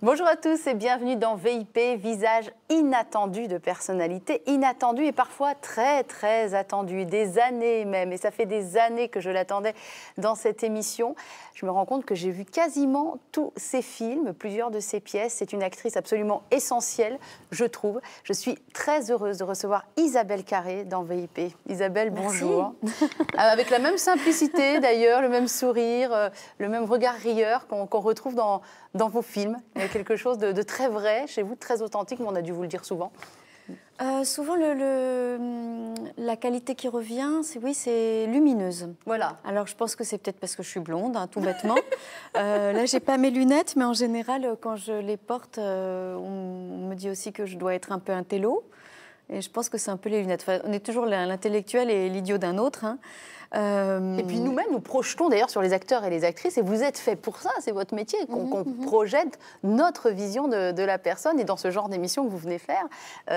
Bonjour à tous et bienvenue dans VIP, visage inattendu de personnalité, inattendu et parfois très attendu, des années même. Et ça fait des années que je l'attendais dans cette émission. Je me rends compte que j'ai vu quasiment tous ses films, plusieurs de ses pièces. C'est une actrice absolument essentielle, je trouve. Je suis très heureuse de recevoir Isabelle Carré dans VIP. Isabelle, bonjour. Avec la même simplicité d'ailleurs, le même sourire, le même regard rieur qu'on retrouve dans vos films. Il y a quelque chose de très vrai chez vous, de très authentique, mais on a dû vous le dire souvent. Souvent, la qualité qui revient, c'est lumineuse. Voilà. Alors, je pense que c'est peut-être parce que je suis blonde, hein, tout bêtement. Là, j'ai pas mes lunettes, mais en général, quand je les porte, on me dit aussi que je dois être un peu un télo. Et je pense que c'est un peu les lunettes. Enfin, on est toujours l'intellectuel et l'idiot d'un autre, hein. Et puis nous-mêmes, nous projetons d'ailleurs sur les acteurs et les actrices, et vous êtes fait pour ça, c'est votre métier, qu'on projette notre vision de la personne. Et dans ce genre d'émission que vous venez faire,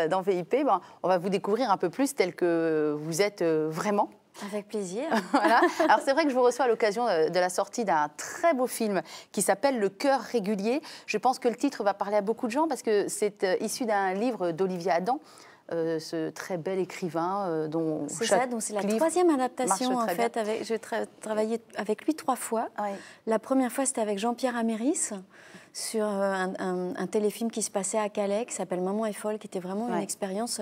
dans VIP, on va vous découvrir un peu plus tel que vous êtes vraiment. Avec plaisir. Voilà. Alors c'est vrai que je vous reçois à l'occasion de la sortie d'un très beau film qui s'appelle Le cœur régulier. Je pense que le titre va parler à beaucoup de gens parce que c'est issu d'un livre d'Olivia Adam. Ce très bel écrivain dont c'est ça, donc c'est la troisième adaptation en fait. J'ai travaillé avec lui 3 fois. Oui. La première fois c'était avec Jean-Pierre Améris sur un téléfilm qui se passait à Calais qui s'appelle Maman est folle, qui était vraiment une expérience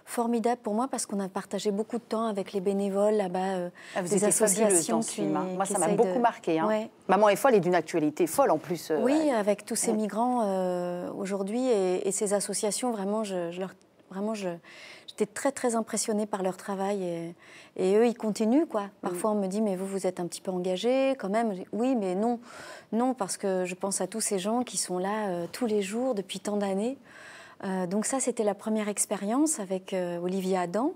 formidable pour moi parce qu'on a partagé beaucoup de temps avec les bénévoles là-bas, des associations qui moi ça m'a beaucoup marqué. Hein. Ouais. Maman est folle est d'une actualité folle en plus. Oui, avec tous ces migrants aujourd'hui et ces associations, vraiment j'étais très impressionnée par leur travail et eux, ils continuent, quoi. Parfois, on me dit, mais vous êtes un petit peu engagés quand même. Oui, mais non, parce que je pense à tous ces gens qui sont là tous les jours depuis tant d'années. Donc ça, c'était la première expérience avec Olivia Adam.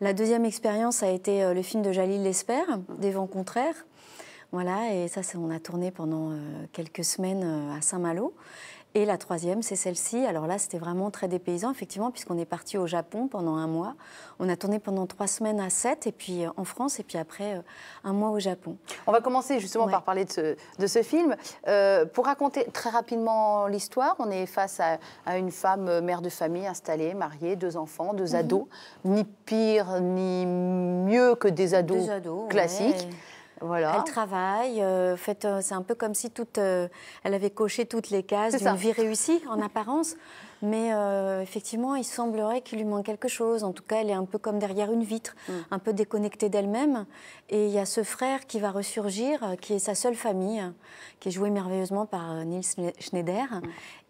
La deuxième expérience a été le film de Jalil Lesper, Des vents contraires. Voilà, et ça, on a tourné pendant quelques semaines à Saint-Malo. Et la troisième, c'est celle-ci. Alors là, c'était vraiment très dépaysant, effectivement, puisqu'on est parti au Japon pendant 1 mois. On a tourné pendant 3 semaines à Sète, et puis en France, et puis après 1 mois au Japon. On va commencer justement par parler de ce film. Pour raconter très rapidement l'histoire, on est face à une femme mère de famille installée, mariée, 2 enfants, 2 ados. Ni pire, ni mieux que des ados classiques. Ouais. Voilà. Elle travaille, en fait, c'est un peu comme si elle avait coché toutes les cases d'une vie réussie en apparence, mais effectivement, il semblerait qu'il lui manque quelque chose. En tout cas, elle est un peu comme derrière une vitre, un peu déconnectée d'elle-même. Et il y a ce frère qui va ressurgir, qui est sa seule famille, qui est joué merveilleusement par Nils Schneider.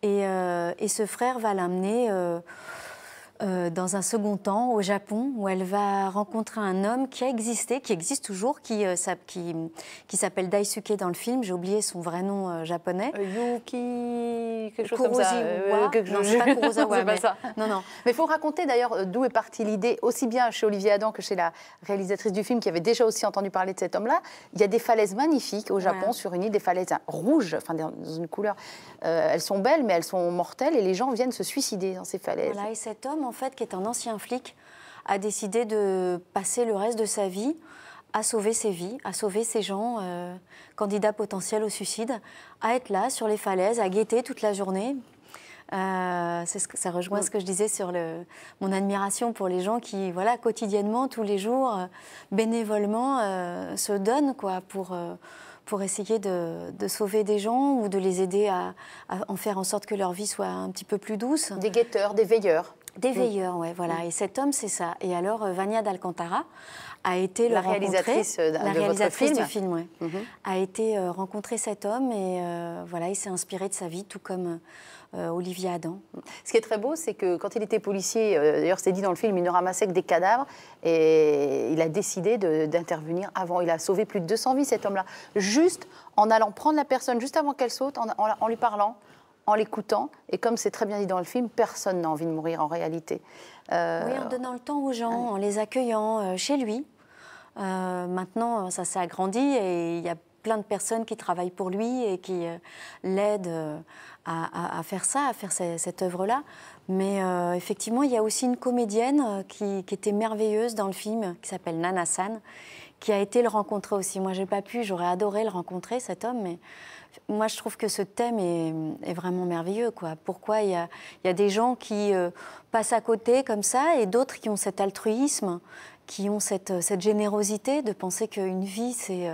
Et ce frère va l'amener dans un second temps au Japon, où elle va rencontrer un homme qui a existé, qui existe toujours, qui s'appelle Daisuke dans le film. J'ai oublié son vrai nom japonais. Yuki, quelque chose Kurosawa. comme ça. Non, c'est pas Kurosawa. C'est pas ça. Non. Mais il faut raconter d'ailleurs d'où est partie l'idée, aussi bien chez Olivia Adam que chez la réalisatrice du film, qui avait déjà aussi entendu parler de cet homme-là. Il y a des falaises magnifiques au Japon, sur une île, des falaises rouges, enfin dans une couleur. Elles sont belles, mais elles sont mortelles, et les gens viennent se suicider dans ces falaises. Voilà, et cet homme, en fait, qui est un ancien flic, a décidé de passer le reste de sa vie à sauver ses vies, à sauver ces gens candidats potentiels au suicide, à être là sur les falaises, à guetter toute la journée. Ça rejoint ce que je disais sur mon admiration pour les gens qui, voilà, quotidiennement, tous les jours, bénévolement, se donnent, quoi, pour essayer de sauver des gens ou de les aider à en faire en sorte que leur vie soit un petit peu plus douce. Des guetteurs, des veilleurs. Des veilleurs, ouais, voilà. Et cet homme, c'est ça. Et alors, Vania d'Alcantara a été la réalisatrice du film, ouais. A été rencontrer cet homme et voilà, il s'est inspiré de sa vie, tout comme Olivia Adam. Ce qui est très beau, c'est que quand il était policier, d'ailleurs c'est dit dans le film, il ne ramassait que des cadavres et il a décidé d'intervenir avant. Il a sauvé plus de 200 vies, cet homme-là, juste en allant prendre la personne juste avant qu'elle saute, en lui parlant, en l'écoutant. Et comme c'est très bien dit dans le film, personne n'a envie de mourir en réalité. Oui, en donnant le temps aux gens, en les accueillant chez lui. Maintenant, ça s'est agrandi et il y a plein de personnes qui travaillent pour lui et qui l'aident à faire ça, à faire cette œuvre-là. Mais effectivement, il y a aussi une comédienne qui était merveilleuse dans le film, qui s'appelle Nana San, qui a été le rencontrer aussi. Moi, j'ai pas pu, j'aurais adoré le rencontrer, cet homme, mais moi, je trouve que ce thème est vraiment merveilleux, quoi. Pourquoi il y a des gens qui passent à côté comme ça et d'autres qui ont cet altruisme, qui ont cette générosité de penser qu'une vie, c'est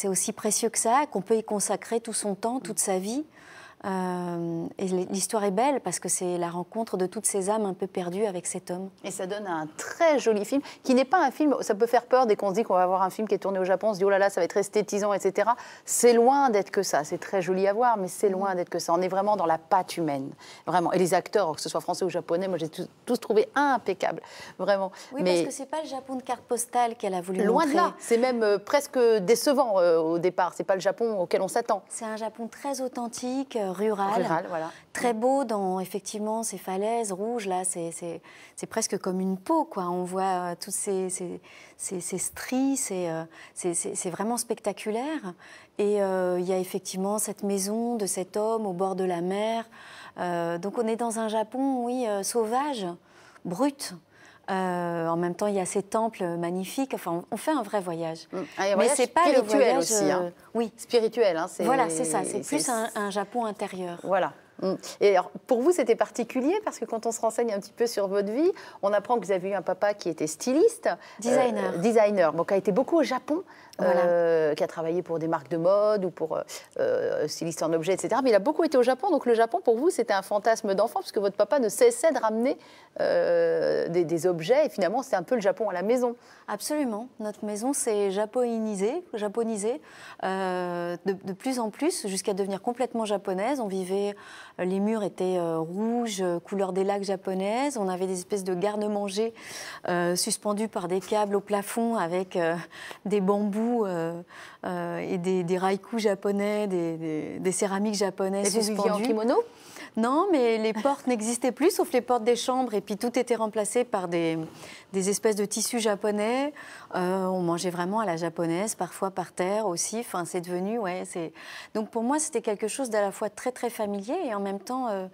aussi précieux que ça, qu'on peut y consacrer tout son temps, toute sa vie. Et l'histoire est belle parce que c'est la rencontre de toutes ces âmes un peu perdues avec cet homme. Et ça donne un très joli film qui n'est pas un film, ça peut faire peur dès qu'on se dit qu'on va voir un film qui est tourné au Japon, on se dit oh là là ça va être esthétisant, etc. C'est loin d'être que ça, c'est très joli à voir mais c'est loin d'être que ça. On est vraiment dans la patte humaine, vraiment. Et les acteurs, que ce soit français ou japonais, moi j'ai tous trouvé impeccables, vraiment. Oui, mais... parce que c'est pas le Japon de carte postale qu'elle a voulu loin montrer. de là, c'est même presque décevant au départ, c'est pas le Japon auquel on s'attend. C'est un Japon très authentique, rural, voilà. Très beau dans effectivement ces falaises rouges là, c'est presque comme une peau quoi. On voit toutes ces stries, c'est vraiment spectaculaire. Et il y a effectivement cette maison de cet homme au bord de la mer. Donc on est dans un Japon, oui, sauvage, brut. En même temps, il y a ces temples magnifiques. Enfin, on fait un vrai voyage. Mais c'est pas le voyage aussi. Oui, spirituel. Voilà, c'est ça. C'est plus un Japon intérieur. Voilà. Et alors, pour vous, c'était particulier parce que quand on se renseigne un petit peu sur votre vie, on apprend que vous avez eu un papa qui était styliste, designer, bon, qui a été beaucoup au Japon, voilà. Qui a travaillé pour des marques de mode ou pour styliste en objets, etc. Mais il a beaucoup été au Japon, donc le Japon, pour vous, c'était un fantasme d'enfant parce que votre papa ne cessait de ramener des objets et finalement, c'est un peu le Japon à la maison. Absolument. Notre maison s'est japonisée de plus en plus jusqu'à devenir complètement japonaise. On vivait... Les murs étaient rouges, couleur des lacs japonaises. On avait des espèces de garde-manger suspendus par des câbles au plafond avec des bambous et des raikous japonais, des céramiques japonaises suspendues. Et vous viviez en kimono ? Non, mais les portes n'existaient plus, sauf les portes des chambres. Et puis tout était remplacé par des espèces de tissus japonais. On mangeait vraiment à la japonaise, parfois par terre aussi. Enfin, c'est devenu, Donc pour moi, c'était quelque chose d'à la fois très, très familier et en même temps de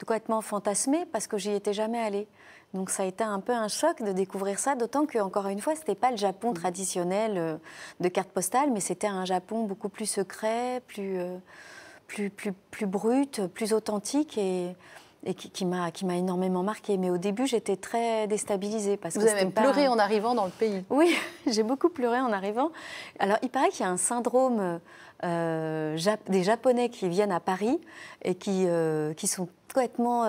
complètement fantasmé parce que j'y étais jamais allée. Donc ça a été un peu un choc de découvrir ça, d'autant qu'encore une fois, ce n'était pas le Japon traditionnel de carte postale, mais c'était un Japon beaucoup plus secret, plus brute, plus authentique et qui m'a énormément marquée. Mais au début, j'étais très déstabilisée. Parce Vous que avez même pleuré en arrivant dans le pays. Oui, j'ai beaucoup pleuré en arrivant. Alors, il paraît qu'il y a un syndrome des Japonais qui viennent à Paris et qui sont complètement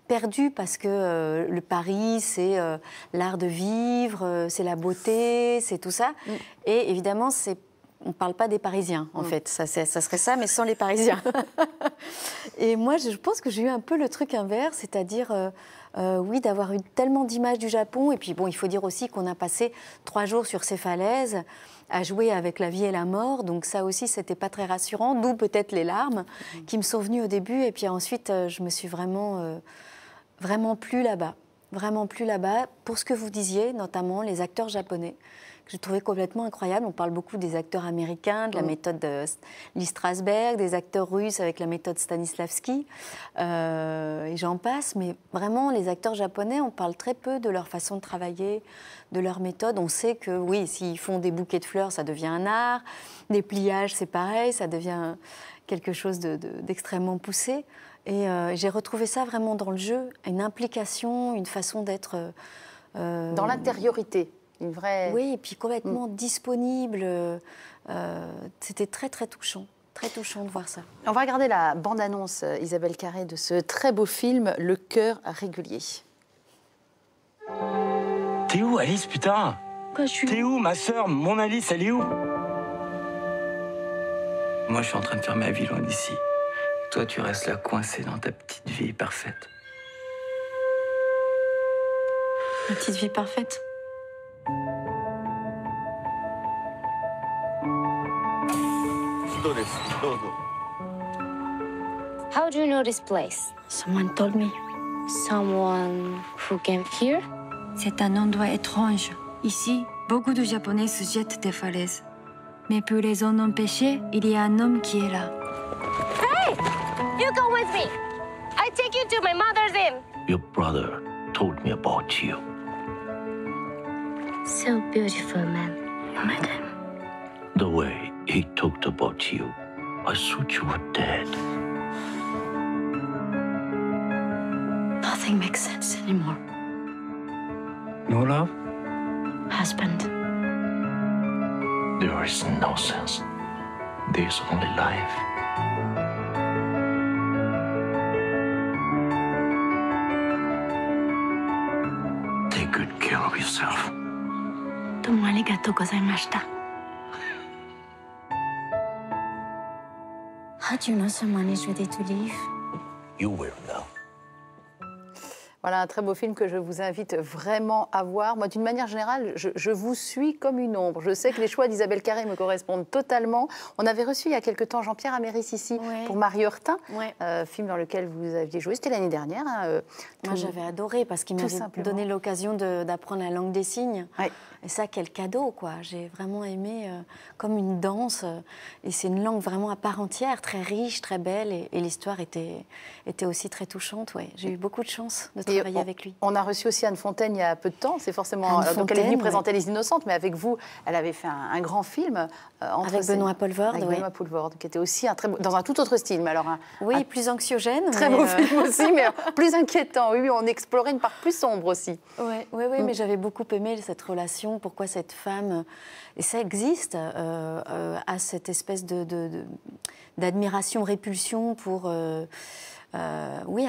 perdus parce que le Paris, c'est l'art de vivre, c'est la beauté, c'est tout ça. Et évidemment, on ne parle pas des Parisiens, en fait. Ça serait ça, mais sans les Parisiens. Et moi, je pense que j'ai eu un peu le truc inverse, c'est-à-dire, oui, d'avoir eu tellement d'images du Japon. Et puis, bon, il faut dire aussi qu'on a passé 3 jours sur ces falaises à jouer avec la vie et la mort. Donc ça aussi, c'était pas très rassurant, d'où peut-être les larmes qui me sont venues au début. Et puis ensuite, je me suis vraiment plu là-bas. Vraiment plu là-bas, pour ce que vous disiez, notamment les acteurs japonais. J'ai trouvé complètement incroyable. On parle beaucoup des acteurs américains, de la méthode de Lee Strasberg, des acteurs russes avec la méthode Stanislavski, et j'en passe. Mais vraiment, les acteurs japonais, on parle très peu de leur façon de travailler, de leur méthode. On sait que, oui, s'ils font des bouquets de fleurs, ça devient un art. Des pliages, c'est pareil, ça devient quelque chose d'extrêmement poussé. Et j'ai retrouvé ça vraiment dans le jeu, une implication, une façon d'être... Dans l'intériorité. Une vraie... Oui, et puis complètement disponible. C'était très, très touchant de voir ça. On va regarder la bande-annonce, Isabelle Carré, de ce très beau film, Le cœur régulier. T'es où, Alice, putain? T'es où, ma sœur? Mon Alice, elle est où? Moi, je suis en train de faire ma vie loin d'ici. Toi, tu restes là coincé dans ta petite vie parfaite. Ma petite vie parfaite? How do you know this place? Someone told me. Someone who came here? C'est un endroit étrange. Ici, beaucoup de Japonais se jettent des falaises. Mais pour les en empêcher, il y a un homme qui est là. Hey! You go with me! I take you to my mother's inn! Your brother told me about you. So beautiful, man. You met him? The way he talked about you, I thought you were dead. Nothing makes sense anymore. No love? Husband. There is no sense. There's only life. Take good care of yourself. どうもありがとうございました。How do you know someone is ready to leave? You will know. Voilà un très beau film que je vous invite vraiment à voir. Moi, d'une manière générale, je vous suis comme une ombre. Je sais que les choix d'Isabelle Carré me correspondent totalement. On avait reçu il y a quelque temps Jean-Pierre Améris ici pour Marie Heurtin, film dans lequel vous aviez joué. C'était l'année dernière. Moi, j'avais adoré parce qu'il m'avait donné l'occasion d'apprendre la langue des signes. Ouais. Et ça, quel cadeau, quoi. J'ai vraiment aimé comme une danse. Et c'est une langue vraiment à part entière, très riche, très belle. Et l'histoire était aussi très touchante. Ouais. J'ai eu beaucoup de chance de travailler avec lui. On a reçu aussi Anne Fontaine il y a peu de temps. C'est forcément. Donc elle est venue présenter Les Innocentes, mais avec vous, elle avait fait un grand film. Avec Benoît Poelvoorde. Avec Benoît Poelvoorde, qui était aussi dans un tout autre style. Mais alors plus anxiogène. Très beau film aussi, mais plus inquiétant. Oui, on explorait une part plus sombre aussi. Oui, mais j'avais beaucoup aimé cette relation. Pourquoi cette femme, et ça existe, a cette espèce d'admiration, répulsion pour un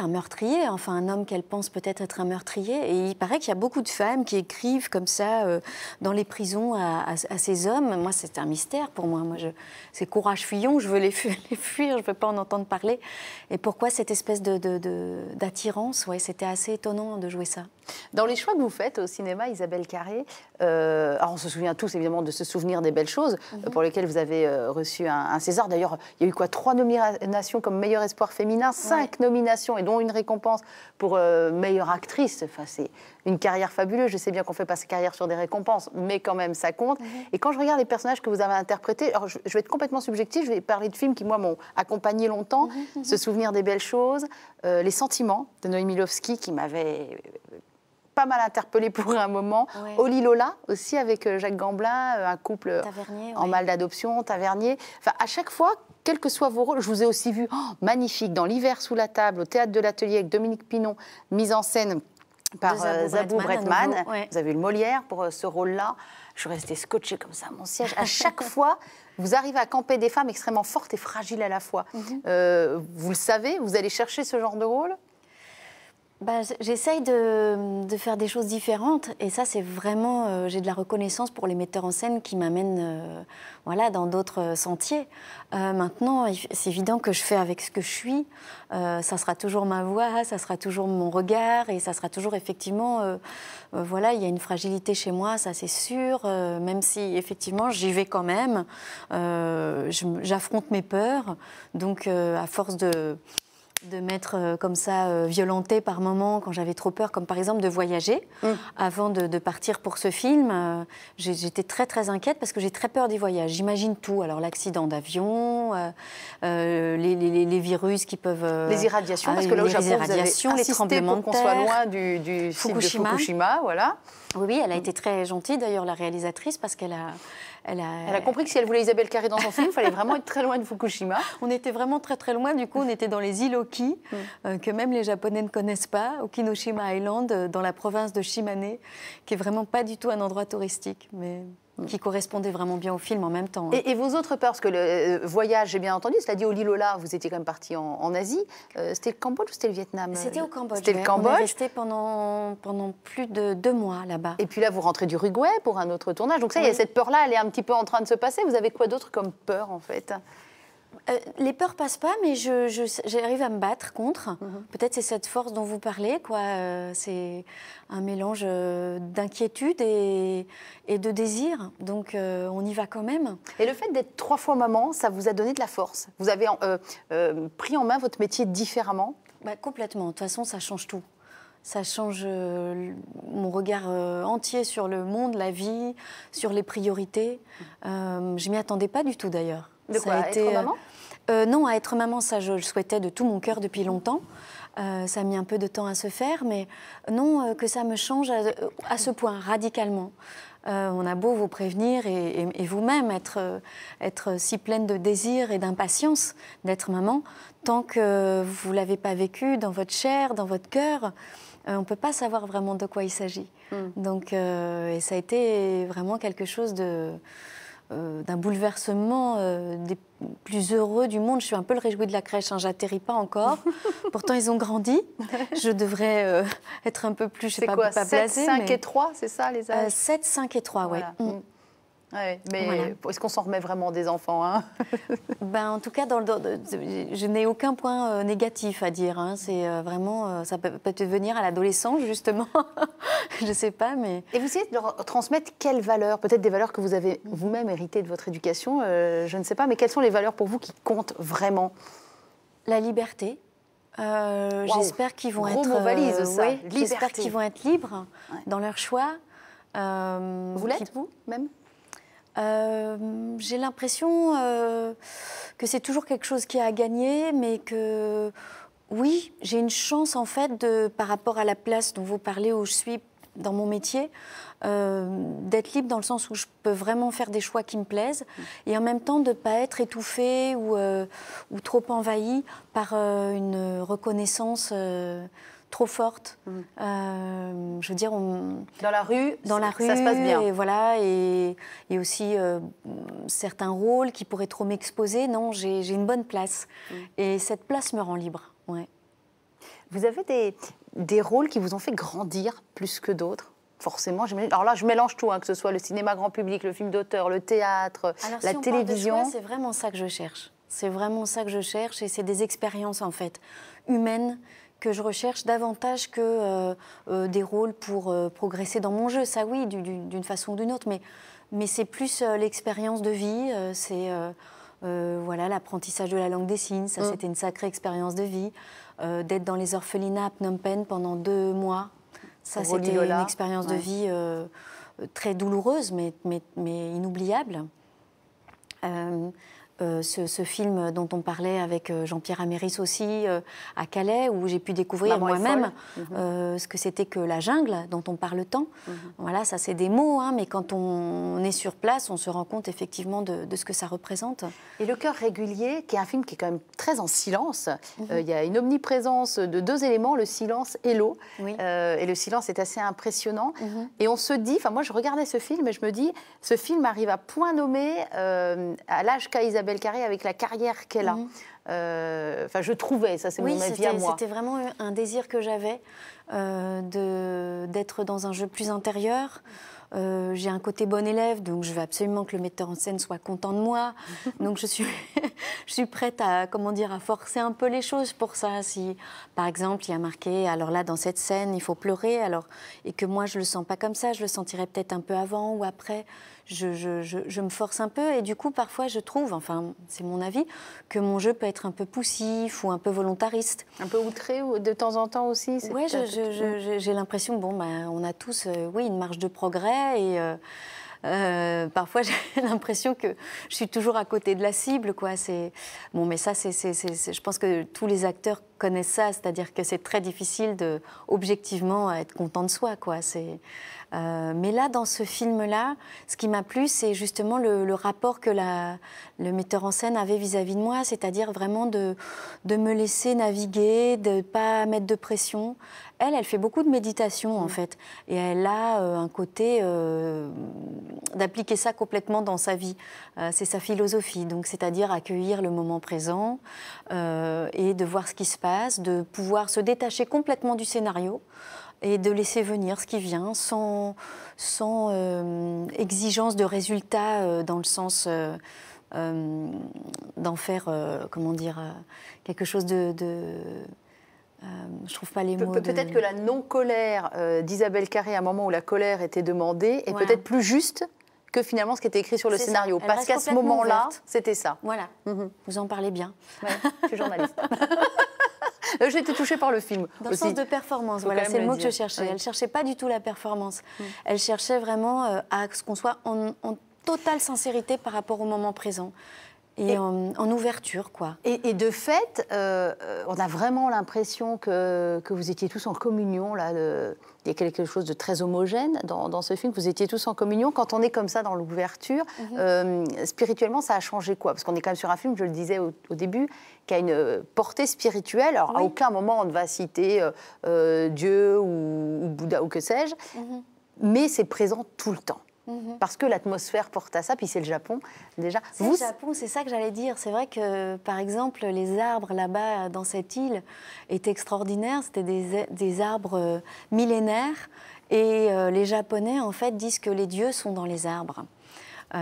meurtrier, enfin un homme qu'elle pense peut-être être un meurtrier. Et il paraît qu'il y a beaucoup de femmes qui écrivent comme ça dans les prisons à ces hommes. Moi, c'est un mystère pour moi. C'est Courage Fillon, je veux les fuir, je ne veux pas en entendre parler. Et pourquoi cette espèce d'attirance? C'était assez étonnant de jouer ça. Dans les choix que vous faites au cinéma, Isabelle Carré, alors on se souvient tous évidemment de ce souvenir des belles choses pour lesquelles vous avez reçu un César. D'ailleurs, il y a eu 3 nominations comme meilleur espoir féminin, 5 nominations et dont une récompense pour meilleure actrice. Enfin, c'est une carrière fabuleuse. Je sais bien qu'on fait pas sa carrière sur des récompenses, mais quand même ça compte. Et quand je regarde les personnages que vous avez interprétés, alors je vais être complètement subjective, je vais parler de films qui moi m'ont accompagné longtemps. Ce souvenir des belles choses, Les Sentiments de Noémie Milowski qui m'avait pas mal interpellée pour un moment. Oli Lola aussi avec Jacques Gamblin, un couple en mal d'adoption, Tavernier. Enfin, à chaque fois, quels que soient vos rôles, je vous ai aussi vu magnifique dans L'hiver sous la table, au Théâtre de l'Atelier avec Dominique Pinon, mise en scène par Zabou Bretman. Vous avez eu le Molière pour ce rôle-là. Je suis restée scotchée comme ça à mon siège. À chaque fois, vous arrivez à camper des femmes extrêmement fortes et fragiles à la fois. Vous le savez, vous allez chercher ce genre de rôle ? J'essaye de faire des choses différentes et ça c'est vraiment, j'ai de la reconnaissance pour les metteurs en scène qui m'amènent dans d'autres sentiers. Maintenant, c'est évident que je fais avec ce que je suis, ça sera toujours ma voix, ça sera toujours mon regard et ça sera toujours effectivement, il y a une fragilité chez moi, ça c'est sûr, même si effectivement j'y vais quand même, j'affronte mes peurs, donc à force de m'être comme ça violentée par moments quand j'avais trop peur, comme par exemple de voyager. Avant de partir pour ce film, j'étais très très inquiète parce que j'ai très peur des voyages. J'imagine tout, alors l'accident d'avion, les virus qui peuvent... les irradiations, parce que là au Japon vous avez insisté les tremblements de terre, pour qu'on soit loin du site de Fukushima, voilà. Oui, elle a été très gentille d'ailleurs, la réalisatrice, parce qu'elle a... Elle a compris que si elle voulait Isabelle Carré dans son film, il fallait vraiment être très loin de Fukushima. On était vraiment très très loin, du coup on était dans les îles Oki, que même les Japonais ne connaissent pas, Okinoshima Island, dans la province de Shimane, qui est vraiment pas du tout un endroit touristique, mais qui correspondait vraiment bien au film en même temps. Et vos autres peurs, parce que le voyage, j'ai bien entendu, cela dit, Oli Lola, vous étiez quand même parti en Asie, c'était le Cambodge ou c'était le Vietnam? C'était au Cambodge. C'était le Cambodge. On est resté pendant plus de 2 mois là-bas. Et puis là, vous rentrez d'Uruguay pour un autre tournage, donc ça, il y a cette peur-là, elle est un petit peu en train de se passer. Vous avez quoi d'autre comme peur, en fait? Les peurs passent pas, mais j'arrive à me battre contre. Peut-être c'est cette force dont vous parlez, quoi. C'est un mélange d'inquiétude et de désir. Donc on y va quand même. Et le fait d'être 3 fois maman, ça vous a donné de la force? Vous avez pris en main votre métier différemment? Complètement. De toute façon, ça change tout. Ça change mon regard entier sur le monde, la vie, sur les priorités. Je m'y attendais pas du tout d'ailleurs. De quoi, à être maman? Non, à être maman, ça je le souhaitais de tout mon cœur depuis longtemps. Ça a mis un peu de temps à se faire, mais non, que ça me change à ce point, radicalement. On a beau vous prévenir et vous-même être si pleine de désir et d'impatience d'être maman, tant que vous ne l'avez pas vécu dans votre chair, dans votre cœur, on ne peut pas savoir vraiment de quoi il s'agit. Donc, et ça a été vraiment quelque chose d'un bouleversement des plus heureux du monde. Je suis un peu le réjoui de la crèche, hein, j'atterris pas encore. Pourtant, ils ont grandi. Je devrais être un peu plus, je sais pas, quoi, pas 7, blasée. 5 et 3, c'est ça les âges 7, 5 et 3, voilà. oui. Ouais, mais Voilà. est-ce qu'on s'en remet vraiment des enfants, hein? Ben, en tout cas, je n'ai aucun point négatif à dire. Hein. C'est vraiment, ça peut devenir à l'adolescence, justement. Je ne sais pas, mais... Et vous essayez de leur transmettre quelles valeurs? Peut-être des valeurs que vous avez vous-même héritées de votre éducation, je ne sais pas, mais quelles sont les valeurs pour vous qui comptent vraiment? La liberté. J'espère qu'ils vont Gros être... mot valise, ça. ouais, Liberté. j'espère qu'ils vont être libres dans leur choix. Vous l'êtes, vous, même? J'ai l'impression que c'est toujours quelque chose qui a à gagner, mais que oui, j'ai une chance en fait par rapport à la place dont vous parlez où je suis dans mon métier, d'être libre dans le sens où je peux vraiment faire des choix qui me plaisent et en même temps de ne pas être étouffée ou trop envahie par une reconnaissance trop forte. Je veux dire, dans la rue, ça se passe bien. Et voilà, et aussi certains rôles qui pourraient trop m'exposer. Non, j'ai une bonne place. Et cette place me rend libre. Ouais. Vous avez des rôles qui vous ont fait grandir plus que d'autres? Forcément, alors là, je mélange tout, hein, que ce soit le cinéma grand public, le film d'auteur, le théâtre, alors, la si télévision. On parle de choix, c'est vraiment ça que je cherche. C'est vraiment ça que je cherche, et c'est des expériences en fait humaines que je recherche davantage que des rôles pour progresser dans mon jeu. Ça, oui, d'une façon ou d'une autre, mais c'est plus l'expérience de vie, c'est voilà, l'apprentissage de la langue des signes. Ça, c'était une sacrée expérience de vie. D'être dans les orphelinats à Phnom Penh pendant 2 mois, ça, c'était une expérience de vie très douloureuse, mais inoubliable. Ce film dont on parlait avec Jean-Pierre Améris aussi, à Calais, où j'ai pu découvrir moi-même ce que c'était que la jungle, dont on parle tant. Voilà, ça c'est des mots, hein, mais quand on est sur place, on se rend compte effectivement de ce que ça représente. Et Le Cœur régulier, qui est un film qui est quand même très en silence. Il y a une omniprésence de 2 éléments, le silence et l'eau. Et le silence est assez impressionnant. Et on se dit, enfin moi je regardais ce film et je me dis, ce film arrive à point nommé à l'âge qu'a Isabelle Carré avec la carrière qu'elle a. Enfin, je trouvais, ça c'est mon avis à moi. C'était vraiment un désir que j'avais d'être dans un jeu plus intérieur. J'ai un côté bon élève, donc je veux absolument que le metteur en scène soit content de moi. Donc je suis prête à, comment dire, à forcer un peu les choses pour ça. Si, par exemple, il y a marqué, alors là, dans cette scène, il faut pleurer, et que moi, je le sens pas comme ça, je le sentirais peut-être un peu avant ou après. Je me force un peu, et du coup, parfois, je trouve, enfin, c'est mon avis, que mon jeu peut être un peu poussif ou un peu volontariste. Un peu outré de temps en temps aussi? Oui, j'ai l'impression que on a tous une marge de progrès, et parfois j'ai l'impression que je suis toujours à côté de la cible, quoi. Bon, mais ça, je pense que tous les acteurs connaissent ça, c'est-à-dire que c'est très difficile de objectivement être content de soi, quoi. Mais là, dans ce film-là, ce qui m'a plu, c'est justement le rapport que le metteur en scène avait vis-à-vis de moi, c'est-à-dire vraiment de me laisser naviguer, de ne pas mettre de pression. Elle fait beaucoup de méditation, en fait, et elle a un côté d'appliquer ça complètement dans sa vie. C'est sa philosophie, donc c'est-à-dire accueillir le moment présent et de voir ce qui se passe, de pouvoir se détacher complètement du scénario et de laisser venir ce qui vient sans exigence de résultat dans le sens d'en faire, comment dire, quelque chose de je trouve pas les mots. Peut-être que la non-colère d'Isabelle Carré, à un moment où la colère était demandée, est peut-être plus juste que finalement ce qui était écrit sur le scénario. Parce qu'à ce moment-là, c'était ça. Voilà, vous en parlez bien. Ouais, je suis journaliste. J'ai été touchée par le film. Dans le sens de performance, voilà, c'est le mot que je cherchais. Elle ne cherchait pas du tout la performance. Elle cherchait vraiment à ce qu'on soit en totale sincérité par rapport au moment présent. et en ouverture, quoi. Et de fait, on a vraiment l'impression que vous étiez tous en communion, là. Il y a quelque chose de très homogène dans ce film. Vous étiez tous en communion. Quand on est comme ça dans l'ouverture, spirituellement, ça a changé quoi? Parce qu'on est quand même sur un film, je le disais au début, qui a une portée spirituelle. Alors, à aucun moment, on ne va citer Dieu ou Bouddha ou que sais-je, mais c'est présent tout le temps. Parce que l'atmosphère porte à ça, puis c'est le Japon, déjà. C'est le Japon, c'est ça que j'allais dire. C'est vrai que, par exemple, les arbres là-bas, dans cette île, étaient extraordinaires. C'était des arbres millénaires. Et les Japonais, en fait, disent que les dieux sont dans les arbres. Et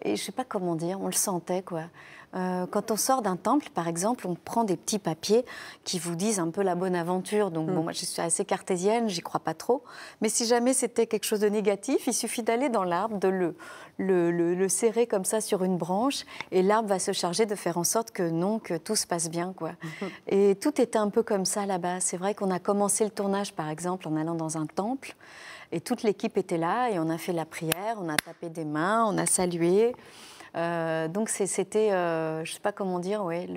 je ne sais pas comment dire, on le sentait, quoi. Quand on sort d'un temple, par exemple, on prend des petits papiers qui vous disent un peu la bonne aventure. Donc, bon, moi, je suis assez cartésienne, j'y crois pas trop. Mais si jamais c'était quelque chose de négatif, il suffit d'aller dans l'arbre, de le serrer comme ça sur une branche, et l'arbre va se charger de faire en sorte que non, que tout se passe bien, quoi. Et tout était un peu comme ça là-bas. C'est vrai qu'on a commencé le tournage, par exemple, en allant dans un temple, et toute l'équipe était là, et on a fait la prière, on a tapé des mains, on a salué. Donc c'était, je ne sais pas comment dire, ouais,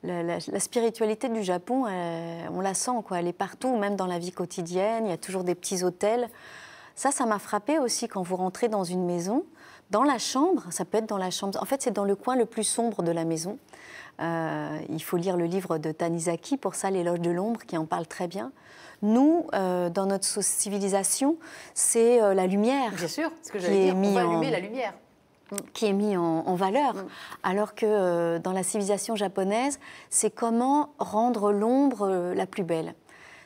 la spiritualité du Japon, on la sent, quoi. Elle est partout, même dans la vie quotidienne, il y a toujours des petits hôtels. Ça m'a frappé aussi quand vous rentrez dans une maison, dans la chambre, ça peut être dans la chambre, en fait c'est dans le coin le plus sombre de la maison. Il faut lire le livre de Tanizaki, pour ça, L'éloge de l'ombre, qui en parle très bien. Nous, dans notre civilisation, c'est la lumière. Bien sûr, ce que j'allais dire, on va allumer la lumière. Qui est mis en valeur, alors que dans la civilisation japonaise, c'est comment rendre l'ombre la plus belle.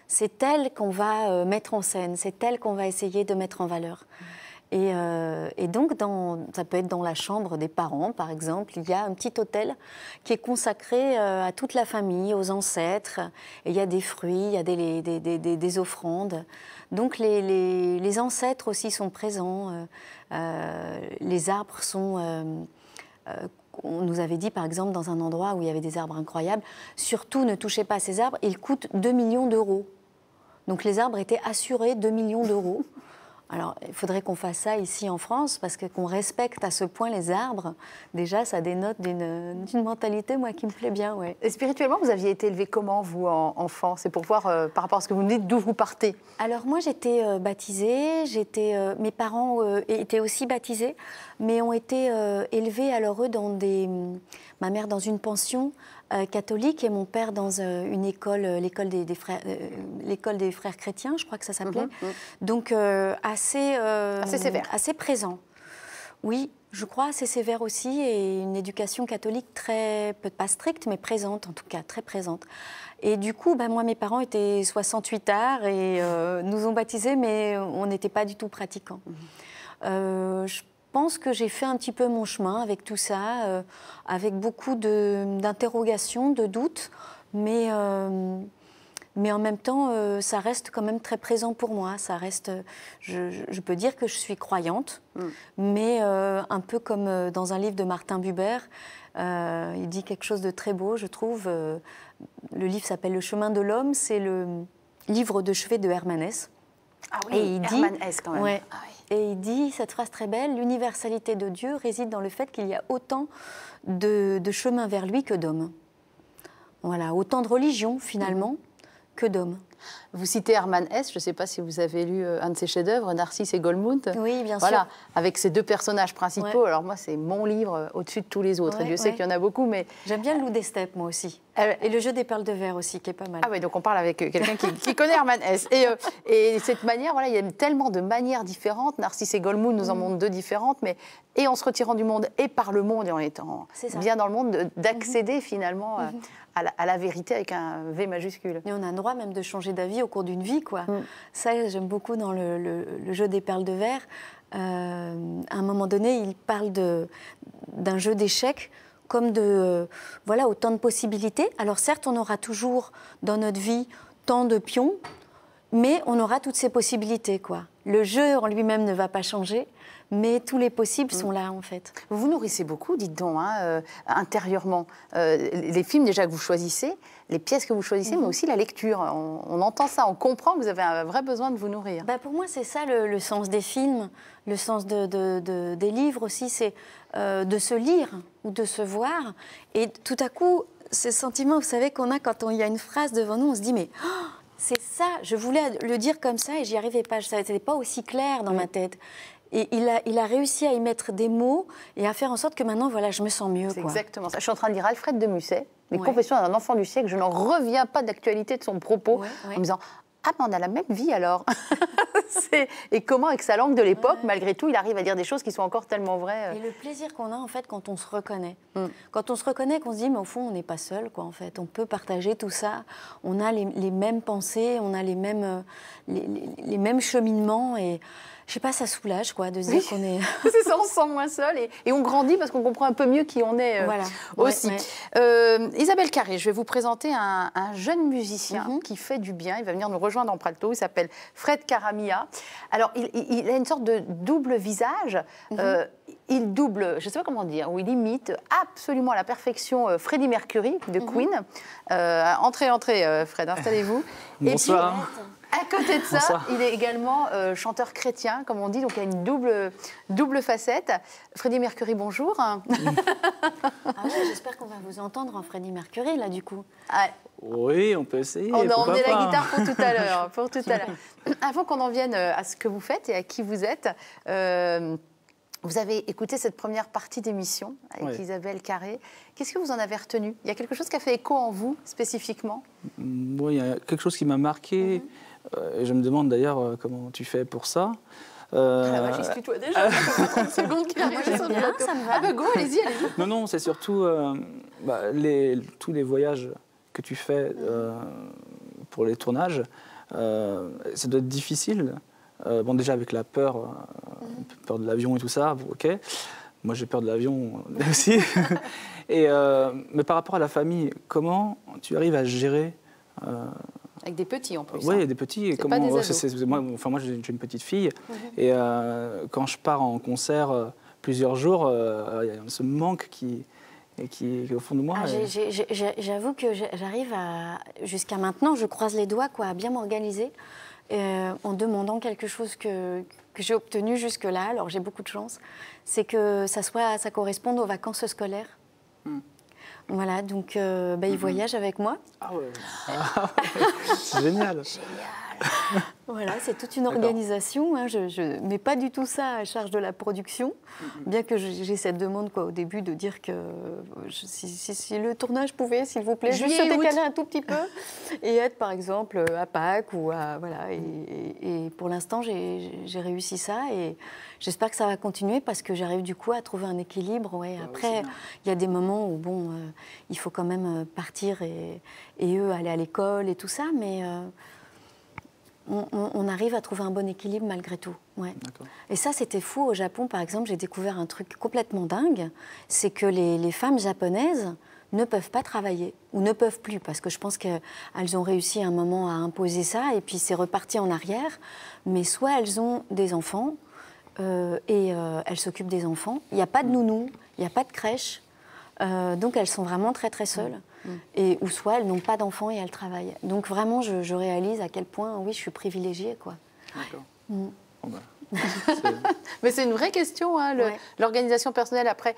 C'est elle qu'on va mettre en scène, c'est elle qu'on va essayer de mettre en valeur. Et donc, ça peut être dans la chambre des parents, par exemple, il y a un petit hôtel qui est consacré à toute la famille, aux ancêtres, et il y a des fruits, il y a des offrandes. Donc les ancêtres aussi sont présents, les arbres sont... on nous avait dit, par exemple, dans un endroit où il y avait des arbres incroyables, surtout ne touchez pas à ces arbres, ils coûtent 2 millions d'euros. Donc les arbres étaient assurés 2 millions d'euros. Alors, il faudrait qu'on fasse ça ici en France, parce que qu'on respecte à ce point les arbres, déjà, ça dénote d'une mentalité, moi, qui me plaît bien, ouais. Et spirituellement, vous aviez été élevé comment, vous, enfant? C'est pour voir, par rapport à ce que vous me dites, d'où vous partez. Alors, moi, j'étais baptisée, mes parents étaient aussi baptisés, mais ont été élevés, alors eux, ma mère dans une pension catholique et mon père dans une école, l'école des frères chrétiens, je crois que ça s'appelait. Donc assez sévère. Assez présent. Oui, je crois assez sévère aussi, et une éducation catholique pas stricte, mais présente en tout cas, très présente. Et du coup, moi, mes parents étaient 68ards et nous ont baptisés, mais on n'était pas du tout pratiquants. Je pense que j'ai fait un petit peu mon chemin avec tout ça, avec beaucoup d'interrogations, de doutes, mais en même temps, ça reste quand même très présent pour moi. Ça reste, je peux dire que je suis croyante, mais un peu comme dans un livre de Martin Buber, il dit quelque chose de très beau, je trouve. Le livre s'appelle Le chemin de l'homme, c'est le livre de chevet de Hermann Hesse. Ah oui, et Hermann Hesse quand même. Ouais. Ah oui. Et il dit cette phrase très belle: l'universalité de Dieu réside dans le fait qu'il y a autant de chemins vers lui que d'hommes. Voilà, autant de religions finalement que d'hommes. Vous citez Hermann Hesse, je ne sais pas si vous avez lu un de ses chefs-d'œuvre, Narcisse et Goldmund. Oui, bien sûr. Voilà, avec ces deux personnages principaux. Ouais. Alors moi, c'est mon livre au-dessus de tous les autres. Ouais, Dieu sait qu'il y en a beaucoup, mais... J'aime bien le loup des steppes, moi aussi. Et le jeu des perles de verre aussi, qui est pas mal. Ah oui, donc on parle avec quelqu'un qui connaît Hermann Hesse. Et cette manière, voilà, il y a tellement de manières différentes. Narcisse et Goldmund nous en montrent deux différentes, mais et en se retirant du monde et par le monde et en étant bien dans le monde, d'accéder finalement à la vérité avec un V majuscule. Et on a le droit même de changer d'avis au cours d'une vie, quoi. Ça, j'aime beaucoup dans le jeu des perles de verre. À un moment donné, il parle d'un jeu d'échecs comme voilà, autant de possibilités. Alors certes, on aura toujours dans notre vie tant de pions, mais on aura toutes ces possibilités, quoi. Le jeu en lui-même ne va pas changer, mais tous les possibles sont là, en fait. Vous vous nourrissez beaucoup, dites donc, hein, intérieurement. Les films déjà que vous choisissez, les pièces que vous choisissez, mais aussi la lecture. On entend ça, on comprend que vous avez un vrai besoin de vous nourrir. Bah, pour moi, c'est ça le sens des films, le sens des livres aussi, c'est de se lire ou de se voir. Et tout à coup, ce sentiment, vous savez, qu'on a quand il y a une phrase devant nous, on se dit, mais oh, c'est ça, je voulais le dire comme ça et j'y arrivais pas, ça n'était pas aussi clair dans ma tête. Et il a réussi à y mettre des mots et à faire en sorte que maintenant, voilà, je me sens mieux. C'est quoi. exactement ça. Je suis en train de lire Alfred de Musset, Les Ouais. Confessions d'un enfant du siècle. Je n'en reviens pas de l'actualité de son propos, en me disant « Ah, mais on a la même vie alors !» Et comment, avec sa langue de l'époque, malgré tout, il arrive à dire des choses qui sont encore tellement vraies. Et le plaisir qu'on a, en fait, quand on se reconnaît. Quand on se reconnaît, qu'on se dit, mais au fond, on n'est pas seul, quoi, en fait. On peut partager tout ça. On a les mêmes pensées, on a les mêmes cheminements. Et je sais pas, ça soulage, quoi, de se dire qu'on est... C'est ça, on se sent moins seul et on grandit parce qu'on comprend un peu mieux qui on est Voilà. aussi. Ouais. Isabelle Carré, je vais vous présenter un jeune musicien qui fait du bien. Il va venir nous rejoindre en Pralto. Il s'appelle Fred Karamia. Alors, il a une sorte de double visage. Il double, je ne sais pas comment dire, ou il imite absolument à la perfection Freddie Mercury de Queen. Entrez, Fred, installez-vous. Bonsoir. Et puis, à côté de ça, Bonsoir. il est également chanteur chrétien, comme on dit, donc il a une double facette. Freddie Mercury, bonjour. Ah ouais, j'espère qu'on va vous entendre en Freddie Mercury, là, du coup. Ah, Oui, on peut essayer. on a pourquoi emmené la pas. guitare pour tout à l'heure. Avant qu'on en vienne à ce que vous faites et à qui vous êtes, vous avez écouté cette première partie d'émission avec Isabelle Carré. Qu'est-ce que vous en avez retenu? Il y a quelque chose qui a fait écho en vous, spécifiquement? Oui, il y a quelque chose qui m'a marqué. Et je me demande d'ailleurs comment tu fais pour ça. Ah la vache, il se tutoie déjà. Ça fait 30 secondes qu'il a Moi, j'aime bien, ça me va. Ah bah go, allez-y. Non, c'est surtout tous les voyages que tu fais pour les tournages. Ça doit être difficile. Bon, déjà avec la peur de l'avion et tout ça, ok. Moi, j'ai peur de l'avion aussi. Mais par rapport à la famille, comment tu arrives à gérer Avec des petits en plus. Oui, des petits. C'est pas des ados. Moi, j'ai une petite fille. Et quand je pars en concert plusieurs jours, il y a ce manque qui est au fond de moi. Ah, j'avoue que j'arrive à... Jusqu'à maintenant, je croise les doigts, quoi, à bien m'organiser en demandant quelque chose que j'ai obtenu jusque-là. Alors, j'ai beaucoup de chance. C'est que ça corresponde aux vacances scolaires. Voilà, donc ils voyagent avec moi. Ah ouais. C'est génial. Voilà, c'est toute une organisation. Hein. Je ne mets pas du tout ça à charge de la production, bien que j'ai cette demande au début de dire que si le tournage pouvait, s'il vous plaît, juste se décaler un tout petit peu et être par exemple à Pâques ou à voilà. Et pour l'instant, j'ai réussi ça et j'espère que ça va continuer parce que j'arrive du coup à trouver un équilibre. Ouais. Après, il y a des moments où il faut quand même partir et eux aller à l'école et tout ça, mais on arrive à trouver un bon équilibre malgré tout. Ouais. Et ça, c'était fou. Au Japon, par exemple, j'ai découvert un truc complètement dingue. C'est que les femmes japonaises ne peuvent pas travailler, ou ne peuvent plus, parce que je pense qu'elles ont réussi à un moment à imposer ça, et puis c'est reparti en arrière. Mais soit elles ont des enfants, et elles s'occupent des enfants. Il n'y a pas de nounou, il n'y a pas de crèche. Donc elles sont vraiment très très seules. Ou soit elles n'ont pas d'enfants et elles travaillent. Donc vraiment, je réalise à quel point, oui, je suis privilégiée, quoi. D'accord. Mais c'est une vraie question, hein, l'organisation personnelle. Après,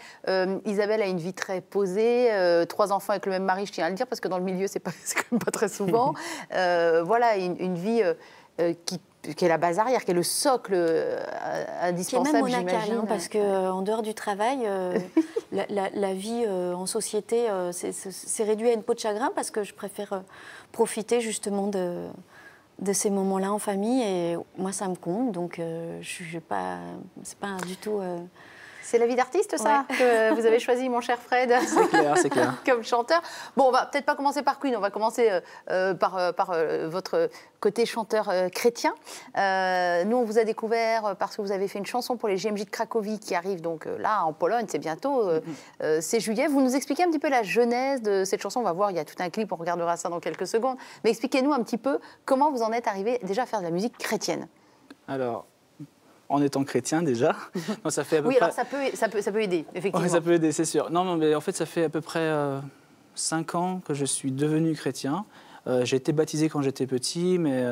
Isabelle a une vie très posée, 3 enfants avec le même mari, je tiens à le dire, parce que dans le milieu, c'est quand même pas très souvent. Voilà, une vie qui est la base arrière, qui est le socle indispensable, qui est même j'imagine. hein, parce qu'en dehors du travail, la vie en société, c'est réduit à une peau de chagrin, parce que je préfère profiter justement de ces moments-là en famille, et moi ça me compte, donc c'est pas du tout... C'est la vie d'artiste, ça, que vous avez choisi, mon cher Fred. C'est clair. Comme chanteur. Bon, on va peut-être pas commencer par Queen, on va commencer par votre côté chanteur chrétien. Nous, on vous a découvert parce que vous avez fait une chanson pour les JMJ de Cracovie qui arrive donc là, en Pologne, c'est bientôt, c'est juillet. Vous nous expliquez un petit peu la genèse de cette chanson. On va voir, il y a tout un clip, on regardera ça dans quelques secondes. Mais expliquez-nous un petit peu comment vous en êtes arrivé déjà à faire de la musique chrétienne. Alors, en étant chrétien déjà. Non, ça fait à peu Oui, près... alors ça peut aider, effectivement. Ouais, ça peut aider, c'est sûr. Non, mais en fait, ça fait à peu près 5 ans que je suis devenu chrétien. J'ai été baptisé quand j'étais petit, mais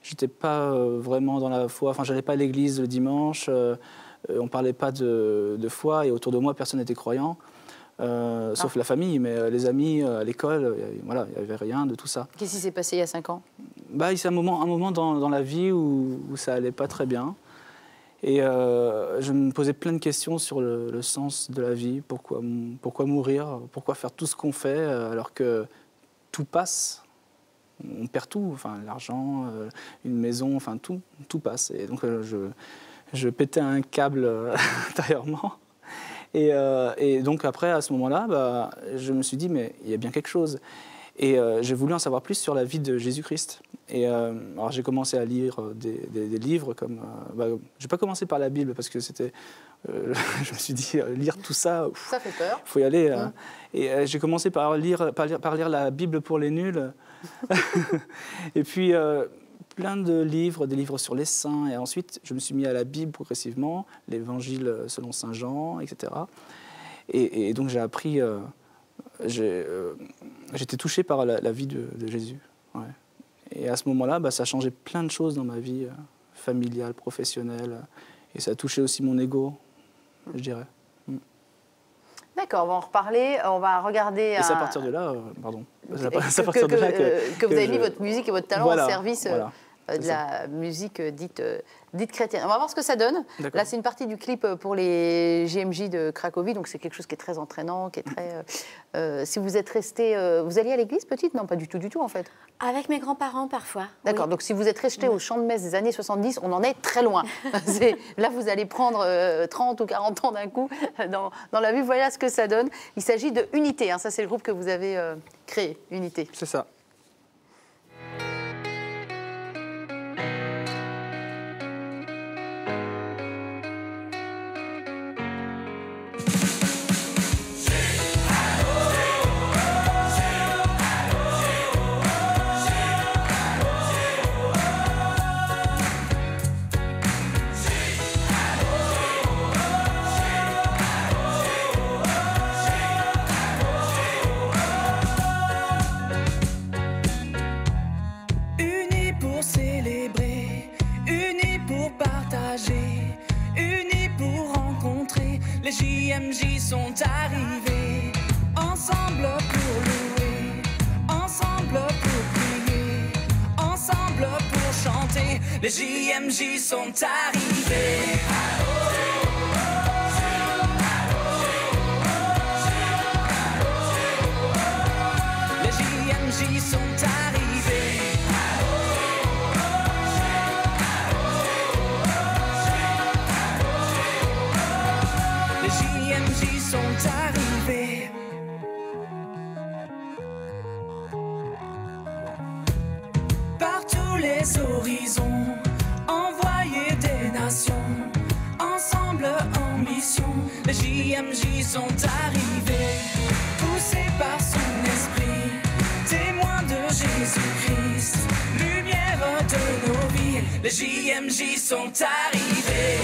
je n'étais pas vraiment dans la foi. Enfin, je n'allais pas à l'église le dimanche. On ne parlait pas de foi et autour de moi, personne n'était croyant. Sauf la famille, mais les amis à l'école, voilà, il n'y avait rien de tout ça. Qu'est-ce qui s'est passé il y a 5 ans? C'est un moment dans la vie où ça n'allait pas très bien. Et je me posais plein de questions sur le sens de la vie, pourquoi mourir, pourquoi faire tout ce qu'on fait alors que tout passe, on perd tout, enfin, l'argent, une maison, enfin tout passe. Et donc je pétais un câble intérieurement. Et donc après, à ce moment-là, je me suis dit, mais il y a bien quelque chose. Et j'ai voulu en savoir plus sur la vie de Jésus-Christ. Et alors j'ai commencé à lire des livres comme... je n'ai pas commencé par la Bible parce que c'était... je me suis dit, lire tout ça... Ça fait peur. Il faut y aller. Et j'ai commencé par lire la Bible pour les nuls. Et puis plein de livres, des livres sur les saints. Et ensuite, je me suis mis à la Bible progressivement, l'Évangile selon Saint Jean, etc. Et donc j'ai appris... j'étais touché par la vie de Jésus. Ouais. Et à ce moment-là, ça a changé plein de choses dans ma vie familiale, professionnelle. Et ça a touché aussi mon ego, je dirais. D'accord, on va en reparler. On va regarder... Et c'est à partir de là, pardon. Que vous avez mis votre musique et votre talent au service de ça. la musique dite chrétienne. On va voir ce que ça donne. Là, c'est une partie du clip pour les JMJ de Cracovie, donc c'est quelque chose qui est très entraînant, qui est très... si vous êtes resté... vous alliez à l'église petite? Non, pas du tout en fait. Avec mes grands-parents parfois. D'accord, donc si vous êtes resté au chant de messe des années 70, on en est très loin. Là, vous allez prendre 30 ou 40 ans d'un coup dans la vie. Voilà ce que ça donne. Il s'agit de Unité, ça c'est le groupe que vous avez créé, Unité. C'est ça. JMJ sont arrivés, ensemble pour louer, ensemble pour prier, ensemble pour chanter. Les JMJ sont arrivés. Les JMJ sont arrivés. JMJ sont arrivés. Par tous les horizons, envoyés des nations, ensemble en mission. Les JMJ sont arrivés, poussés par son esprit, témoins de Jésus-Christ, lumière de nos vies. Les JMJ sont arrivés.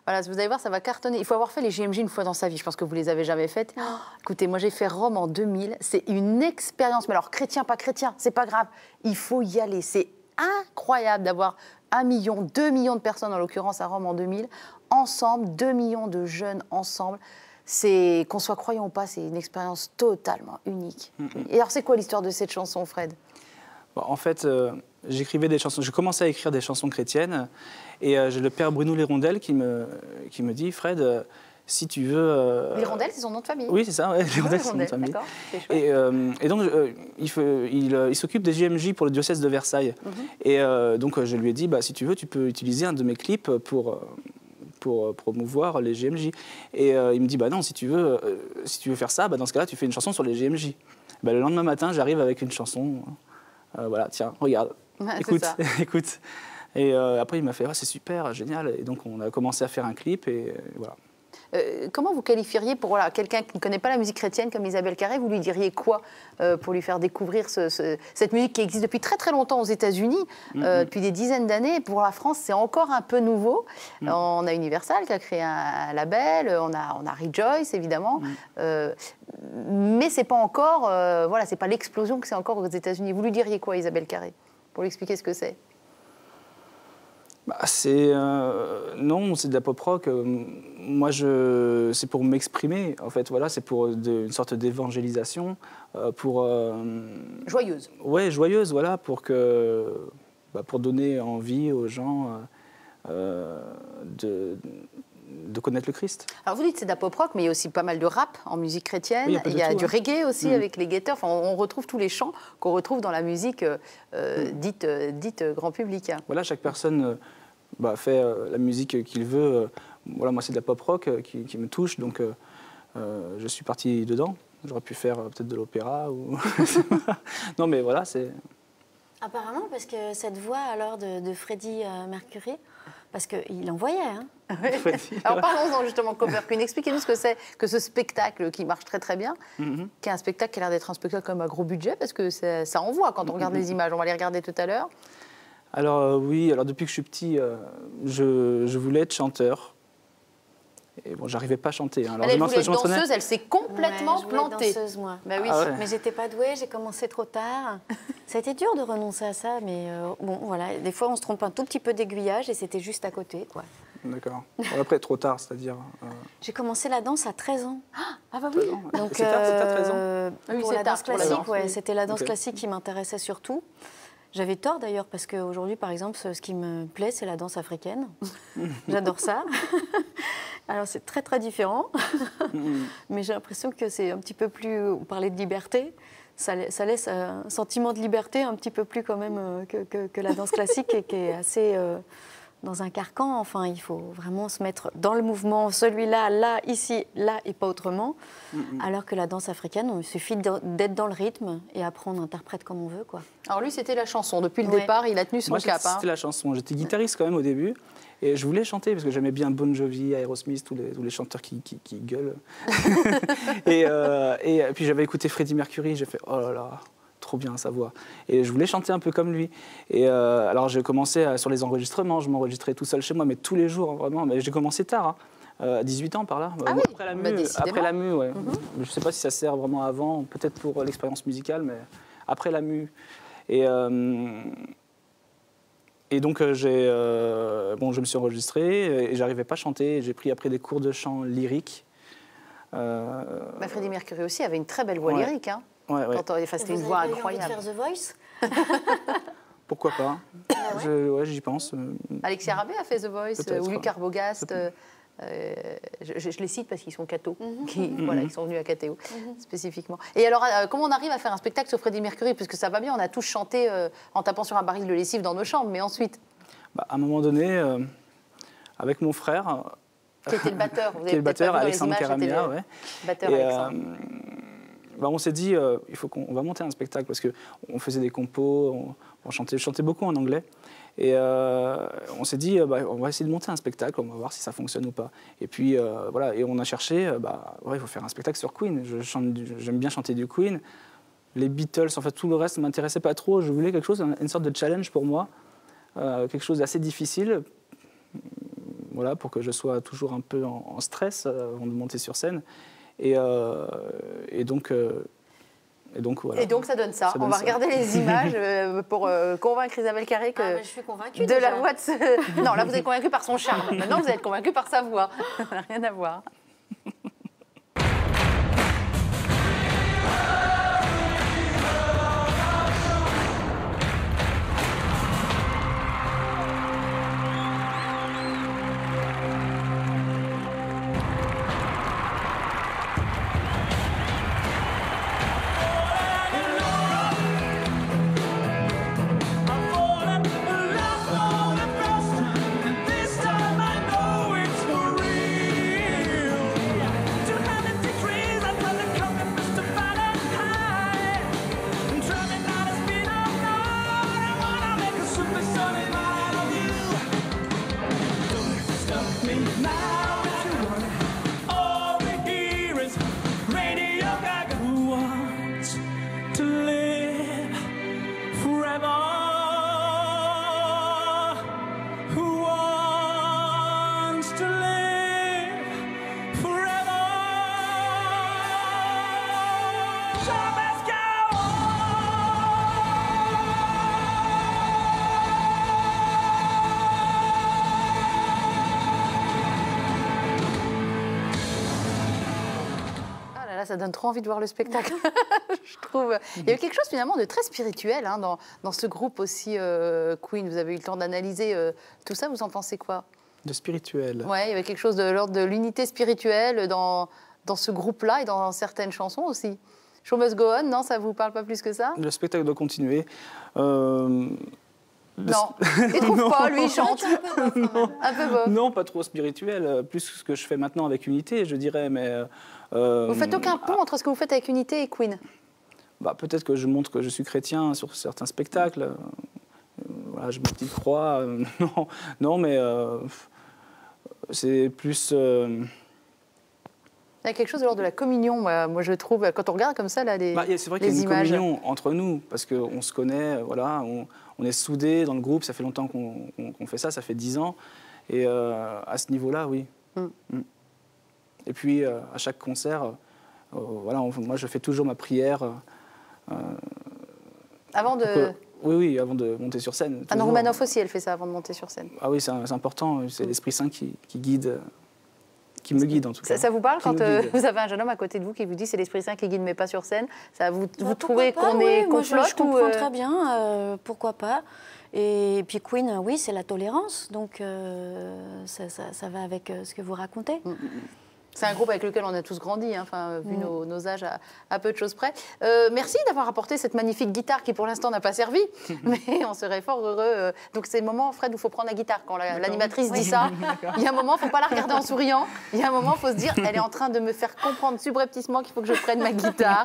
Voilà, vous allez voir, ça va cartonner. Il faut avoir fait les JMJ une fois dans sa vie. Je pense que vous ne les avez jamais faites. Oh, écoutez, moi j'ai fait Rome en 2000. C'est une expérience. Mais alors, chrétien, pas chrétien, c'est pas grave. Il faut y aller. C'est incroyable d'avoir 1 million, 2 millions de personnes, en l'occurrence à Rome en 2000, ensemble, 2 millions de jeunes ensemble. C'est, qu'on soit croyant ou pas, c'est une expérience totalement unique. Et alors, c'est quoi l'histoire de cette chanson, Fred? En fait, j'écrivais des chansons. Je commençais à écrire des chansons chrétiennes. Et j'ai le père Bruno Lirondelle qui me dit, Fred, si tu veux... Lirondelle, c'est son nom de famille? Oui, c'est ça, ouais, Lirondelle, c'est son nom de famille. Et donc, il s'occupe des JMJ pour le diocèse de Versailles. Et donc, je lui ai dit, si tu veux, tu peux utiliser un de mes clips pour promouvoir les JMJ. Et il me dit, non, si tu veux faire ça, dans ce cas-là, tu fais une chanson sur les JMJ. Le lendemain matin, j'arrive avec une chanson. Voilà, tiens, regarde, écoute. Et après, il m'a fait, c'est super, génial. Et donc, on a commencé à faire un clip et voilà. Comment vous qualifieriez pour quelqu'un qui ne connaît pas la musique chrétienne comme Isabelle Carré, vous lui diriez quoi pour lui faire découvrir cette musique qui existe depuis très très longtemps aux États-Unis, depuis des dizaines d'années. Pour la France, c'est encore un peu nouveau. On a Universal qui a créé un label, on a Rejoice évidemment, mais c'est pas encore, c'est pas l'explosion que c'est encore aux États-Unis. Vous lui diriez quoi, Isabelle Carré, pour lui expliquer ce que c'est? Non, c'est de la pop rock. Moi, c'est pour m'exprimer, en fait. Voilà, c'est pour une sorte d'évangélisation, joyeuse. Ouais, joyeuse, voilà, pour donner envie aux gens de connaître le Christ. Alors vous dites c'est de la pop rock, mais il y a aussi pas mal de rap en musique chrétienne. Oui, il y a du reggae aussi avec les Gators. Enfin, on retrouve tous les chants qu'on retrouve dans la musique dite grand public. Voilà, chaque personne fait la musique qu'il veut. Voilà, moi c'est de la pop rock qui me touche, donc je suis parti dedans. J'aurais pu faire peut-être de l'opéra ou non, mais voilà, c'est. Apparemment, parce que cette voix alors de Freddie Mercury, parce qu'il en voyait, hein. Alors parlons-en justement, Copper Queen. Expliquez-nous ce que c'est que ce spectacle qui marche très très bien, qui est un spectacle qui a l'air d'être un spectacle comme à gros budget, parce que ça envoie quand on regarde les images. On va les regarder tout à l'heure. Alors oui, depuis que je suis petit, je voulais être chanteur. Et bon, j'arrivais pas à chanter. Alors, elle voulait être danseuse, elle s'est complètement plantée. Je voulais être danseuse, moi. Bah oui. Mais j'étais pas douée, j'ai commencé trop tard. Ça a été dur de renoncer à ça, mais bon, voilà. Des fois, on se trompe un tout petit peu d'aiguillage et c'était juste à côté, quoi. D'accord. Après, trop tard, c'est-à-dire... J'ai commencé la danse à 13 ans. Ah bah oui. Donc, c'est à 13 ans. Pour la danse classique, oui. C'était la danse classique qui m'intéressait surtout. J'avais tort d'ailleurs, parce qu'aujourd'hui, par exemple, ce qui me plaît, c'est la danse africaine. J'adore ça. Alors, c'est très, très différent. Mais j'ai l'impression que c'est un petit peu plus... On parlait de liberté. Ça laisse un sentiment de liberté un petit peu plus quand même que la danse classique, et qui est assez... dans un carcan. Enfin, il faut vraiment se mettre dans le mouvement, celui-là, là, ici, là, et pas autrement. Alors que la danse africaine, il suffit d'être dans le rythme et après on interprète comme on veut, quoi. Alors lui, c'était la chanson. Depuis le départ, il a tenu son cap. C'était la chanson. J'étais guitariste quand même au début. Et je voulais chanter parce que j'aimais bien Bon Jovi, Aerosmith, tous les chanteurs qui gueulent. et puis j'avais écouté Freddie Mercury, j'ai fait « Oh là là !» Trop bien sa voix. Et je voulais chanter un peu comme lui. Et alors j'ai commencé sur les enregistrements, je m'enregistrais tout seul chez moi, mais tous les jours, hein, vraiment. Mais j'ai commencé tard, à 18 ans par là. Ah oui, après la mue, ouais. Je ne sais pas si ça sert vraiment avant, peut-être pour l'expérience musicale, mais après la mue. Et donc je me suis enregistré et j'arrivais pas à chanter. J'ai pris après des cours de chant lyrique. Freddie Mercury aussi avait une très belle voix lyrique, hein. Ouais. C'était une voix incroyable. Vous avez envie de faire The Voice? Pourquoi pas? J'y pense. Alexia Rabé a fait The Voice, ou Luc Arbogast. Je les cite parce qu'ils sont cathos, ils sont venus à Catéo spécifiquement. Et alors, comment on arrive à faire un spectacle sur Freddie Mercury? Parce que ça va bien, on a tous chanté en tapant sur un baril de lessive dans nos chambres, mais ensuite... À un moment donné, avec mon frère... Qui était le batteur, qui est le batteur, Alexandre Caramia, batteur Alexandre. On s'est dit, il faut qu'on va monter un spectacle, parce qu'on faisait des compos, je chantais beaucoup en anglais. Et on s'est dit, on va essayer de monter un spectacle, on va voir si ça fonctionne ou pas. Et puis, voilà, et on a cherché, il faut faire un spectacle sur Queen. J'aime bien chanter du Queen. Les Beatles, en fait, tout le reste ne m'intéressait pas trop. Je voulais quelque chose, une sorte de challenge pour moi, quelque chose d'assez difficile, voilà, pour que je sois toujours un peu en stress avant de monter sur scène. Et donc, voilà. Et donc ça donne ça. On va regarder les images pour convaincre Isabelle Carré que je suis convaincue de la voix de Non, là vous êtes convaincue par son charme. Maintenant vous êtes convaincue par sa voix. Ça n'a rien à voir. This time I know it's for real. Ça donne trop envie de voir le spectacle, je trouve. Il y a eu quelque chose finalement de très spirituel hein, dans ce groupe aussi, Queen. Vous avez eu le temps d'analyser tout ça, vous en pensez quoi? De spirituel. Oui, il y avait quelque chose de l'ordre de l'unité spirituelle dans ce groupe-là et dans certaines chansons aussi. Show Must Go On, non, ça vous parle pas plus que ça? Le spectacle doit continuer. Non, il trouve pas, lui, il chante. Un peu bof. Non, pas trop spirituel, plus ce que je fais maintenant avec Unité, je dirais, mais... Vous faites aucun pont entre ce que vous faites avec Unité et Queen? Bah, peut-être que je montre que je suis chrétien sur certains spectacles. Voilà, je me petite croix. Non, mais c'est plus... Il y a quelque chose de l'ordre de la communion, moi je trouve, quand on regarde comme ça, là, les images. C'est vrai qu'il y a une communion entre nous, parce qu'on se connaît, voilà, on est soudés dans le groupe, ça fait longtemps qu'on fait ça fait 10 ans. Et à ce niveau-là, oui. Et puis, à chaque concert, voilà, moi, je fais toujours ma prière. Avant de... Oui, avant de monter sur scène. Anne Romanoff aussi, elle fait ça avant de monter sur scène. Ah oui, c'est important. C'est l'Esprit Saint qui guide, qui me guide en tout cas. Ça vous parle quand vous avez un jeune homme à côté de vous qui vous dit c'est l'Esprit Saint qui guide mais pas sur scène? Ça, vous trouvez qu'on flotte? Je comprends très bien, pourquoi pas. Et puis Queen, oui, c'est la tolérance, donc ça va avec ce que vous racontez. C'est un groupe avec lequel on a tous grandi, hein, enfin, vu nos âges à peu de choses près. Merci d'avoir apporté cette magnifique guitare qui, pour l'instant, n'a pas servi, mais on serait fort heureux. Donc, c'est le moment, Fred, où il faut prendre la guitare. Quand l'animatrice dit ça, il y a un moment, il ne faut pas la regarder en souriant. Il y a un moment, il faut se dire, elle est en train de me faire comprendre subrepticement qu'il faut que je prenne ma guitare.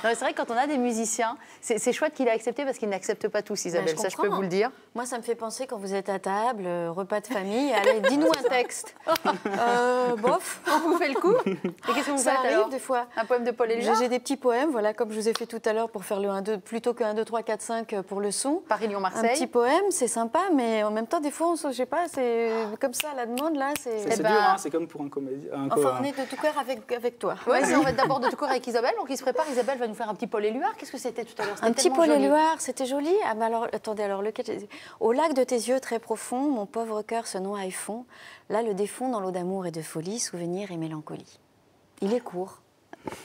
C'est vrai que quand on a des musiciens, c'est chouette qu'il ait accepté parce qu'il n'accepte pas tous, Isabelle, ça, je peux vous le dire. Moi, ça me fait penser quand vous êtes à table, repas de famille, allez, dis-nous un texte. Bof. On vous fait le coup. Et qu'est-ce que vous Ça faites arrive alors? des fois. Un poème de Paul Éluard? J'ai des petits poèmes, voilà, comme je vous ai fait tout à l'heure pour faire le 1-2, plutôt que 1-2, 3, 4, 5 pour le son. Paris-Lyon-Marseille. Un petit poème, c'est sympa, mais en même temps, des fois, je sais pas, c'est comme ça, la demande, là, c'est... C'est dur, hein, c'est comme pour un comédien. Enfin, on est de tout cœur avec toi. Oui, on va être d'abord de tout cœur avec Isabelle. Donc, il se prépare. Isabelle va nous faire un petit Paul Éluard. Qu'est-ce que c'était tout à l'heure? Un petit Paul Éluard, c'était joli. Ah, bah alors, attendez, alors, lequel? Au lac de tes yeux très profonds, mon pauvre cœur se noie et fond. Là, le défond dans l'eau d'amour et de folie, souvenir et mélancolie. Il est court.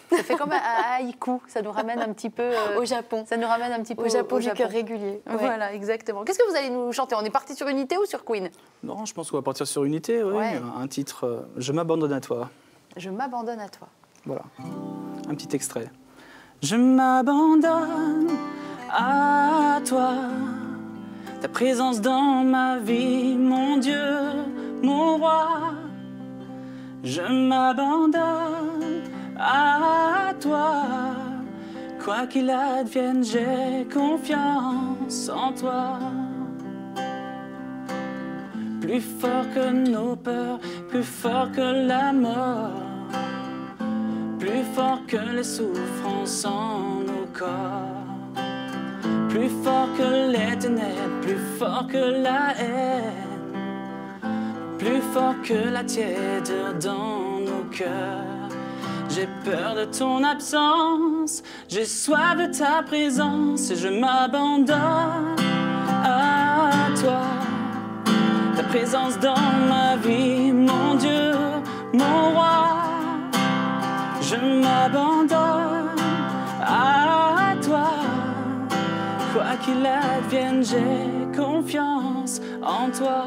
Ça fait comme un haïku, ça nous ramène un petit peu au Japon. Ça nous ramène un petit peu au Japon du cœur régulier. Ouais. Voilà, exactement. Qu'est-ce que vous allez nous chanter? On est parti sur Unité ou sur Queen? Non, je pense qu'on va partir sur Unité, oui. Ouais. Un titre, Je m'abandonne à toi. Je m'abandonne à toi. Voilà, un petit extrait. Je m'abandonne à toi, ta présence dans ma vie, mon Dieu, mon roi. Je m'abandonne à toi, quoi qu'il advienne, j'ai confiance en toi. Plus fort que nos peurs, plus fort que la mort, plus fort que les souffrances en nos corps, plus fort que les ténèbres, plus fort que la haine, plus fort que la tiède dans nos cœurs. J'ai peur de ton absence, j'ai soif de ta présence et je m'abandonne à toi. Ta présence dans ma vie, mon Dieu, mon roi. Je m'abandonne à toi. Quoi qu'il advienne, j'ai confiance en toi.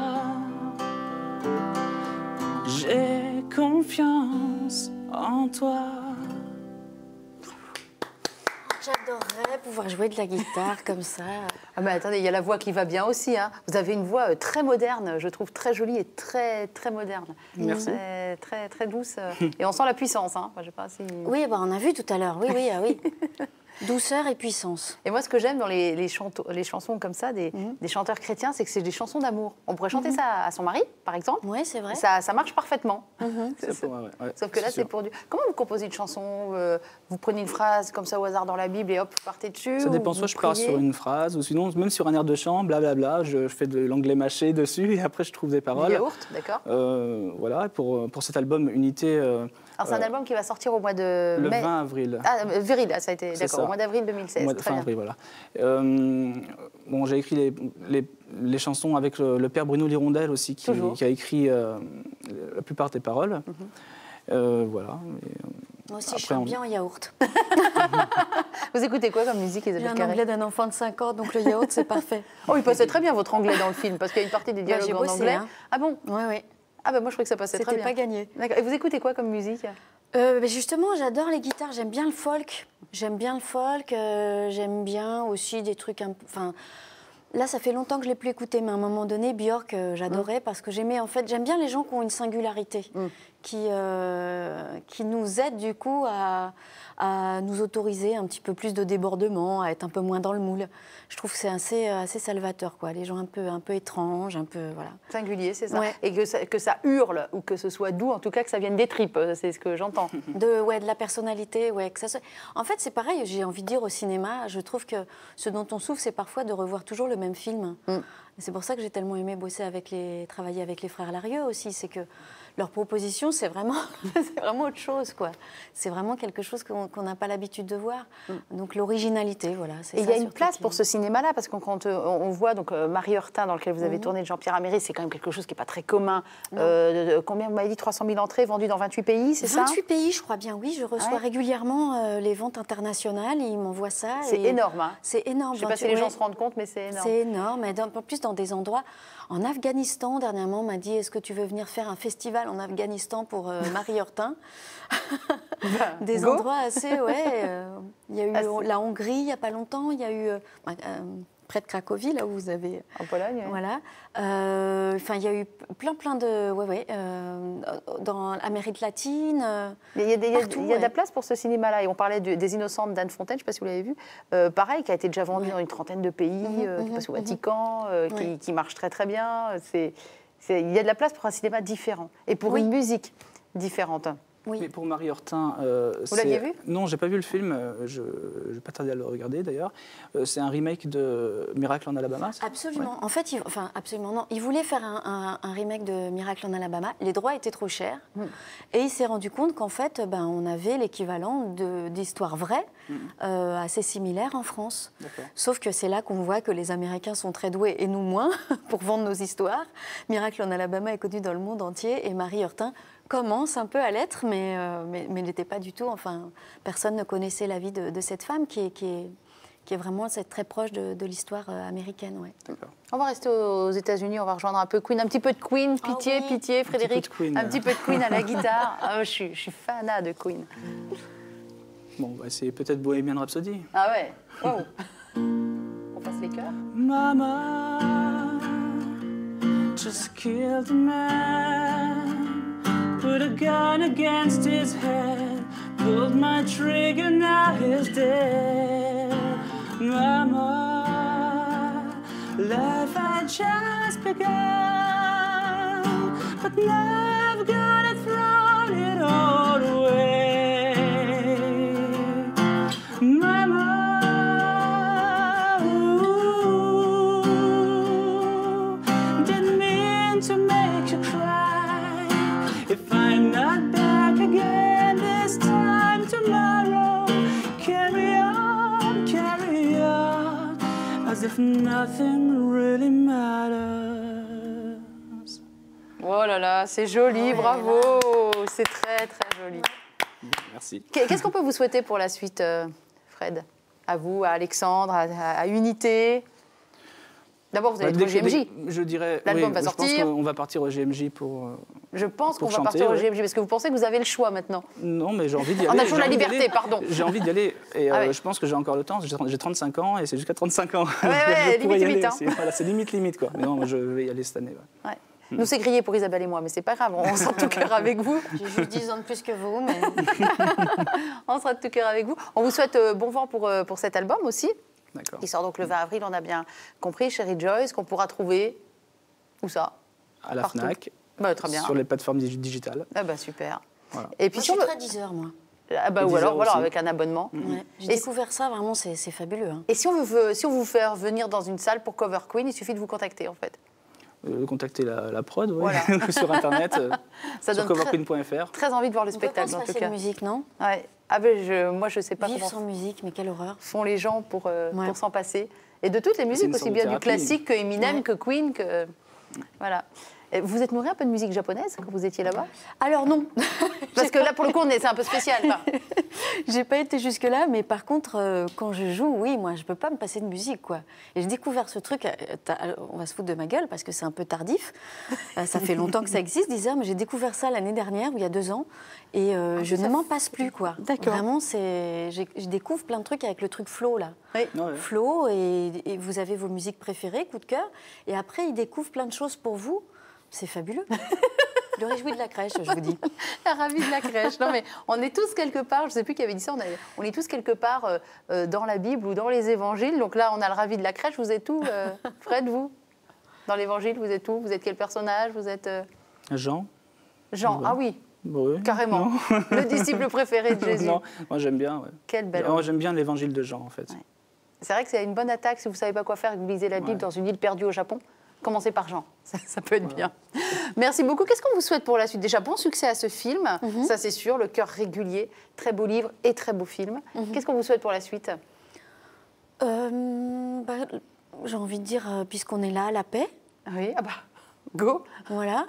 J'ai confiance en toi. J'adorerais pouvoir jouer de la guitare comme ça. Ah mais attendez, il y a la voix qui va bien aussi. Hein. Vous avez une voix très moderne, je trouve très jolie et très très moderne. Merci. Très très douce. Et on sent la puissance. Hein. Enfin, je sais pas si... Oui, bah, on a vu tout à l'heure. Oui. Douceur et puissance. Et moi, ce que j'aime dans les chansons comme ça, des chanteurs chrétiens, c'est que c'est des chansons d'amour. On pourrait chanter ça à son mari, par exemple. Oui, c'est vrai. Ça marche parfaitement. Sauf que là, c'est pour du... Comment vous composez une chanson? Vous prenez une phrase comme ça au hasard dans la Bible et hop, vous partez dessus? Ça dépend, soit je pars sur une phrase, ou sinon, même sur un air de chant, blablabla, je fais de l'anglais mâché dessus et après je trouve des paroles. Yaourt, d'accord. Voilà, pour cet album Unité... Alors c'est un album qui va sortir au mois de Le mai. 20 avril. Ah, viril, ça a été, C'est d'accord, ça. au mois d'avril 2016. Très Fin bien. avril, voilà. Bon, j'ai écrit les chansons avec le père Bruno Lirondelle aussi, Toujours. qui a écrit la plupart des paroles. Voilà. Moi aussi, Après, je chante bien en yaourt. Vous écoutez quoi comme musique, J'ai Isabelle un Carré? anglais d'un enfant de 5 ans, donc le yaourt, c'est parfait. Oh, il passait très bien votre anglais dans le film, parce qu'il y a une partie des dialogues j'ai en bossé, anglais. hein. Ah bon? Oui, oui. Ah ben moi je trouvais que ça passait très C'était bien. pas gagné. D'accord. Et vous écoutez quoi comme musique? Justement, j'adore les guitares, j'aime bien le folk. J'aime bien aussi des trucs un peu... Enfin, là, ça fait longtemps que je ne l'ai plus écouté, mais à un moment donné, Björk, j'adorais parce que j'aime bien les gens qui ont une singularité, qui nous aident du coup à nous autoriser un petit peu plus de débordement, à être un peu moins dans le moule. Je trouve que c'est assez salvateur, quoi. Les gens un peu étranges, un peu... Voilà. Singulier, c'est ça. Ouais. Et que ça hurle, ou que ce soit doux, en tout cas que ça vienne des tripes, c'est ce que j'entends. De la personnalité, que ça soit... En fait, c'est pareil, j'ai envie de dire au cinéma, je trouve que ce dont on souffre, c'est parfois de revoir toujours le même film. C'est pour ça que j'ai tellement aimé travailler avec les frères Larieux aussi, c'est que leur proposition, c'est vraiment autre chose, quoi. C'est vraiment quelque chose qu'on n'a pas l'habitude de voir. Donc l'originalité, voilà. Et il y a une place pour ce cinéma-là, parce que quand on voit donc Marie Heurtin, dans lequel vous avez tourné de Jean-Pierre Améry, c'est quand même quelque chose qui n'est pas très commun. Combien vous m'avez dit, 300 000 entrées vendues dans 28 pays, c'est ça? 28 pays, je crois bien, oui. Je reçois régulièrement les ventes internationales, ils m'envoient ça. C'est énorme, hein. C'est énorme. Je ne sais pas si les gens se rendent compte, mais c'est énorme. C'est énorme, et en plus dans des endroits... En Afghanistan, dernièrement, on m'a dit, est-ce que tu veux venir faire un festival en Afghanistan pour Marie Heurtin? Des endroits assez... il y a eu la Hongrie, il n'y a pas longtemps, il y a eu... près de Cracovie, là où vous avez... En Pologne, oui. Voilà. Enfin, il y a eu plein de... dans l'Amérique latine. Il y a partout, de la place pour ce cinéma-là. Et on parlait des Innocentes d'Anne Fontaine, je ne sais pas si vous l'avez vu. Pareil, qui a été déjà vendu dans une trentaine de pays, qui passe au Vatican, qui marche très très bien. Il y a de la place pour un cinéma différent et pour une musique différente. Oui. Mais pour Marie Heurtin, vous l'aviez vu? Non, j'ai pas vu le film. Je vais pas tarder à le regarder d'ailleurs. C'est un remake de Miracle en Alabama. Absolument. En fait, absolument non. Il voulait faire un remake de Miracle en Alabama. Les droits étaient trop chers, et il s'est rendu compte qu'en fait, on avait l'équivalent d'histoires vraies, assez similaires en France. Sauf que c'est là qu'on voit que les Américains sont très doués et nous moins pour vendre nos histoires. Miracle en Alabama est connu dans le monde entier, et Marie Heurtin commence un peu à l'être, mais n'était pas du tout. Enfin, personne ne connaissait la vie de cette femme qui est vraiment très proche de l'histoire américaine. Ouais. On va rester aux États-Unis, on va rejoindre un peu Queen, un petit peu de Queen, pitié, pitié, Frédéric, un petit peu de Queen à la guitare. Je suis fanat de Queen. Bon, c'est peut-être Bohemian Rhapsody. Ah ouais. Wow. On passe les chœurs. Mama just killed a man. Put a gun against his head, pulled my trigger, now he's dead. Mama, life had just begun, but now I've got it, thrown it all away. Mama, ooh, didn't mean to make you cry. If I'm not back again this time tomorrow, carry on, as if nothing really matters. Oh là là, c'est joli, bravo, c'est très très joli. Merci. Qu'est-ce qu'on peut vous souhaiter pour la suite, Fred? À vous, à Alexandre, à Unité? D'abord, vous allez être au GMJ. Je dirais. L'album va sortir. Je pense qu'on va partir au GMJ pour. Je pense qu'on va chanter, partir au GMJ, parce que vous pensez que vous avez le choix maintenant. Non, mais j'ai envie d'y aller. On a toujours la liberté, pardon. J'ai envie d'y aller. Et je pense que j'ai encore le temps. J'ai 35 ans et c'est jusqu'à 35 ans. Ouais, limite. C'est limite, quoi. Mais non, je vais y aller cette année. Ouais. Nous, c'est grillé pour Isabelle et moi, mais c'est pas grave, on sera de tout cœur avec vous. J'ai juste 10 ans de plus que vous, mais... On sera de tout cœur avec vous. On vous souhaite bon vent pour cet album aussi. D'accord. Il sort donc le 20 avril, on a bien compris, Chérie Joyce, qu'on pourra trouver, où ça? À la Partout. FNAC, Bah, très bien. sur les plateformes digitales. Ah bah super. Voilà. Et puis Moi, si je on suis veut... très 10 heures, moi. Ah bah, ou 10 alors heures voilà, aussi. avec un abonnement. Ouais. J'ai Et découvert ça, vraiment, c'est fabuleux. Hein. Et si on vous fait venir dans une salle pour Cover Queen, il suffit de vous contacter en fait. contacter la prod, ouais. Voilà. Sur Internet, Ça sur donne coverqueen.fr. très envie de voir le On peut pas spectacle, se en tout passer cas. de musique, non? Ouais. Ah ben moi, je ne sais pas Vivre comment sans musique, mais quelle horreur. font les gens pour Ouais. s'en passer. Et de toutes les une musiques, sorte aussi de bien du thérapie. classique que Eminem, Ouais. que Queen, que... Voilà. Et vous êtes nourri un peu de musique japonaise quand vous étiez là-bas? Alors non, Parce que là, pour le coup, c'est un peu spécial. Enfin, j'ai pas été jusque-là, mais par contre, quand je joue, oui, moi, je peux pas me passer de musique, quoi. Et j'ai découvert ce truc, on va se foutre de ma gueule parce que c'est un peu tardif. Ça fait longtemps que ça existe, 10 heures, mais j'ai découvert ça l'année dernière, ou il y a 2 ans, et je ne m'en passe plus, quoi. D'accord. Vraiment, je découvre plein de trucs avec le truc flow, là. oui. Ouais. Flow, et vous avez vos musiques préférées, coup de cœur, et après, ils découvrent plein de choses pour vous. C'est fabuleux. Le réjoui de la crèche, je vous dis. La ravie de la crèche. Non, mais on est tous quelque part, je ne sais plus qui avait dit ça, on est tous quelque part dans la Bible ou dans les évangiles. Donc là, on a le ravi de la crèche. Vous êtes où, Fred, vous? Dans l'évangile, vous êtes où? Vous êtes quel personnage? Vous êtes Jean. Jean. Ouais. Ah oui, Ouais. carrément. Non. Le disciple préféré de Jésus. Non, moi j'aime bien. Ouais. Quelle belle. Moi, j'aime bien l'évangile de Jean, en fait. Ouais. C'est vrai que c'est une bonne attaque si vous ne savez pas quoi faire et que vous lisez la Bible Ouais. dans une île perdue au Japon. Commencez par Jean, ça peut être bien. Merci beaucoup. Qu'est-ce qu'on vous souhaite pour la suite? Déjà, bon succès à ce film, ça c'est sûr, le cœur régulier, très beau livre et très beau film. Qu'est-ce qu'on vous souhaite pour la suite? J'ai envie de dire, puisqu'on est là, la paix. Oui, ah bah, go. Voilà.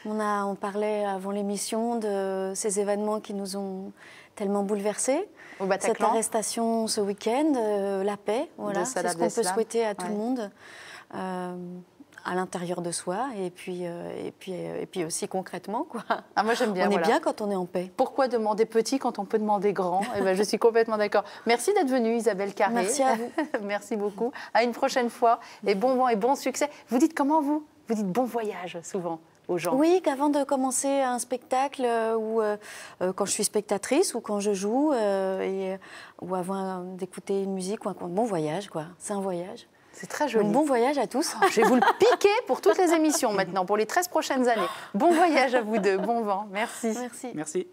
On parlait avant l'émission de ces événements qui nous ont tellement bouleversés. Au Cette Bataclan. arrestation ce week-end, la paix, voilà, De c'est Salah ce qu'on peut Abdeslam. souhaiter à tout Ouais. le monde, à l'intérieur de soi, et puis aussi concrètement, quoi. Ah, moi j'aime bien. On est voilà. bien quand on est en paix. Pourquoi demander petit quand on peut demander grand? Eh ben, je suis complètement d'accord. Merci d'être venue, Isabelle Carré. Merci à vous. Merci beaucoup. À une prochaine fois. Et bon vent et bon succès. Vous dites comment, vous? Vous dites bon voyage, souvent, aux gens. Oui, qu'avant de commencer un spectacle, ou quand je suis spectatrice, ou quand je joue, ou avant d'écouter une musique, ou un bon voyage, quoi. C'est un voyage. C'est très joli. Donc, bon voyage à tous. Je vais vous le piquer pour toutes les émissions maintenant, pour les 13 prochaines années. Bon voyage à vous deux. Bon vent. Merci. Merci. Merci.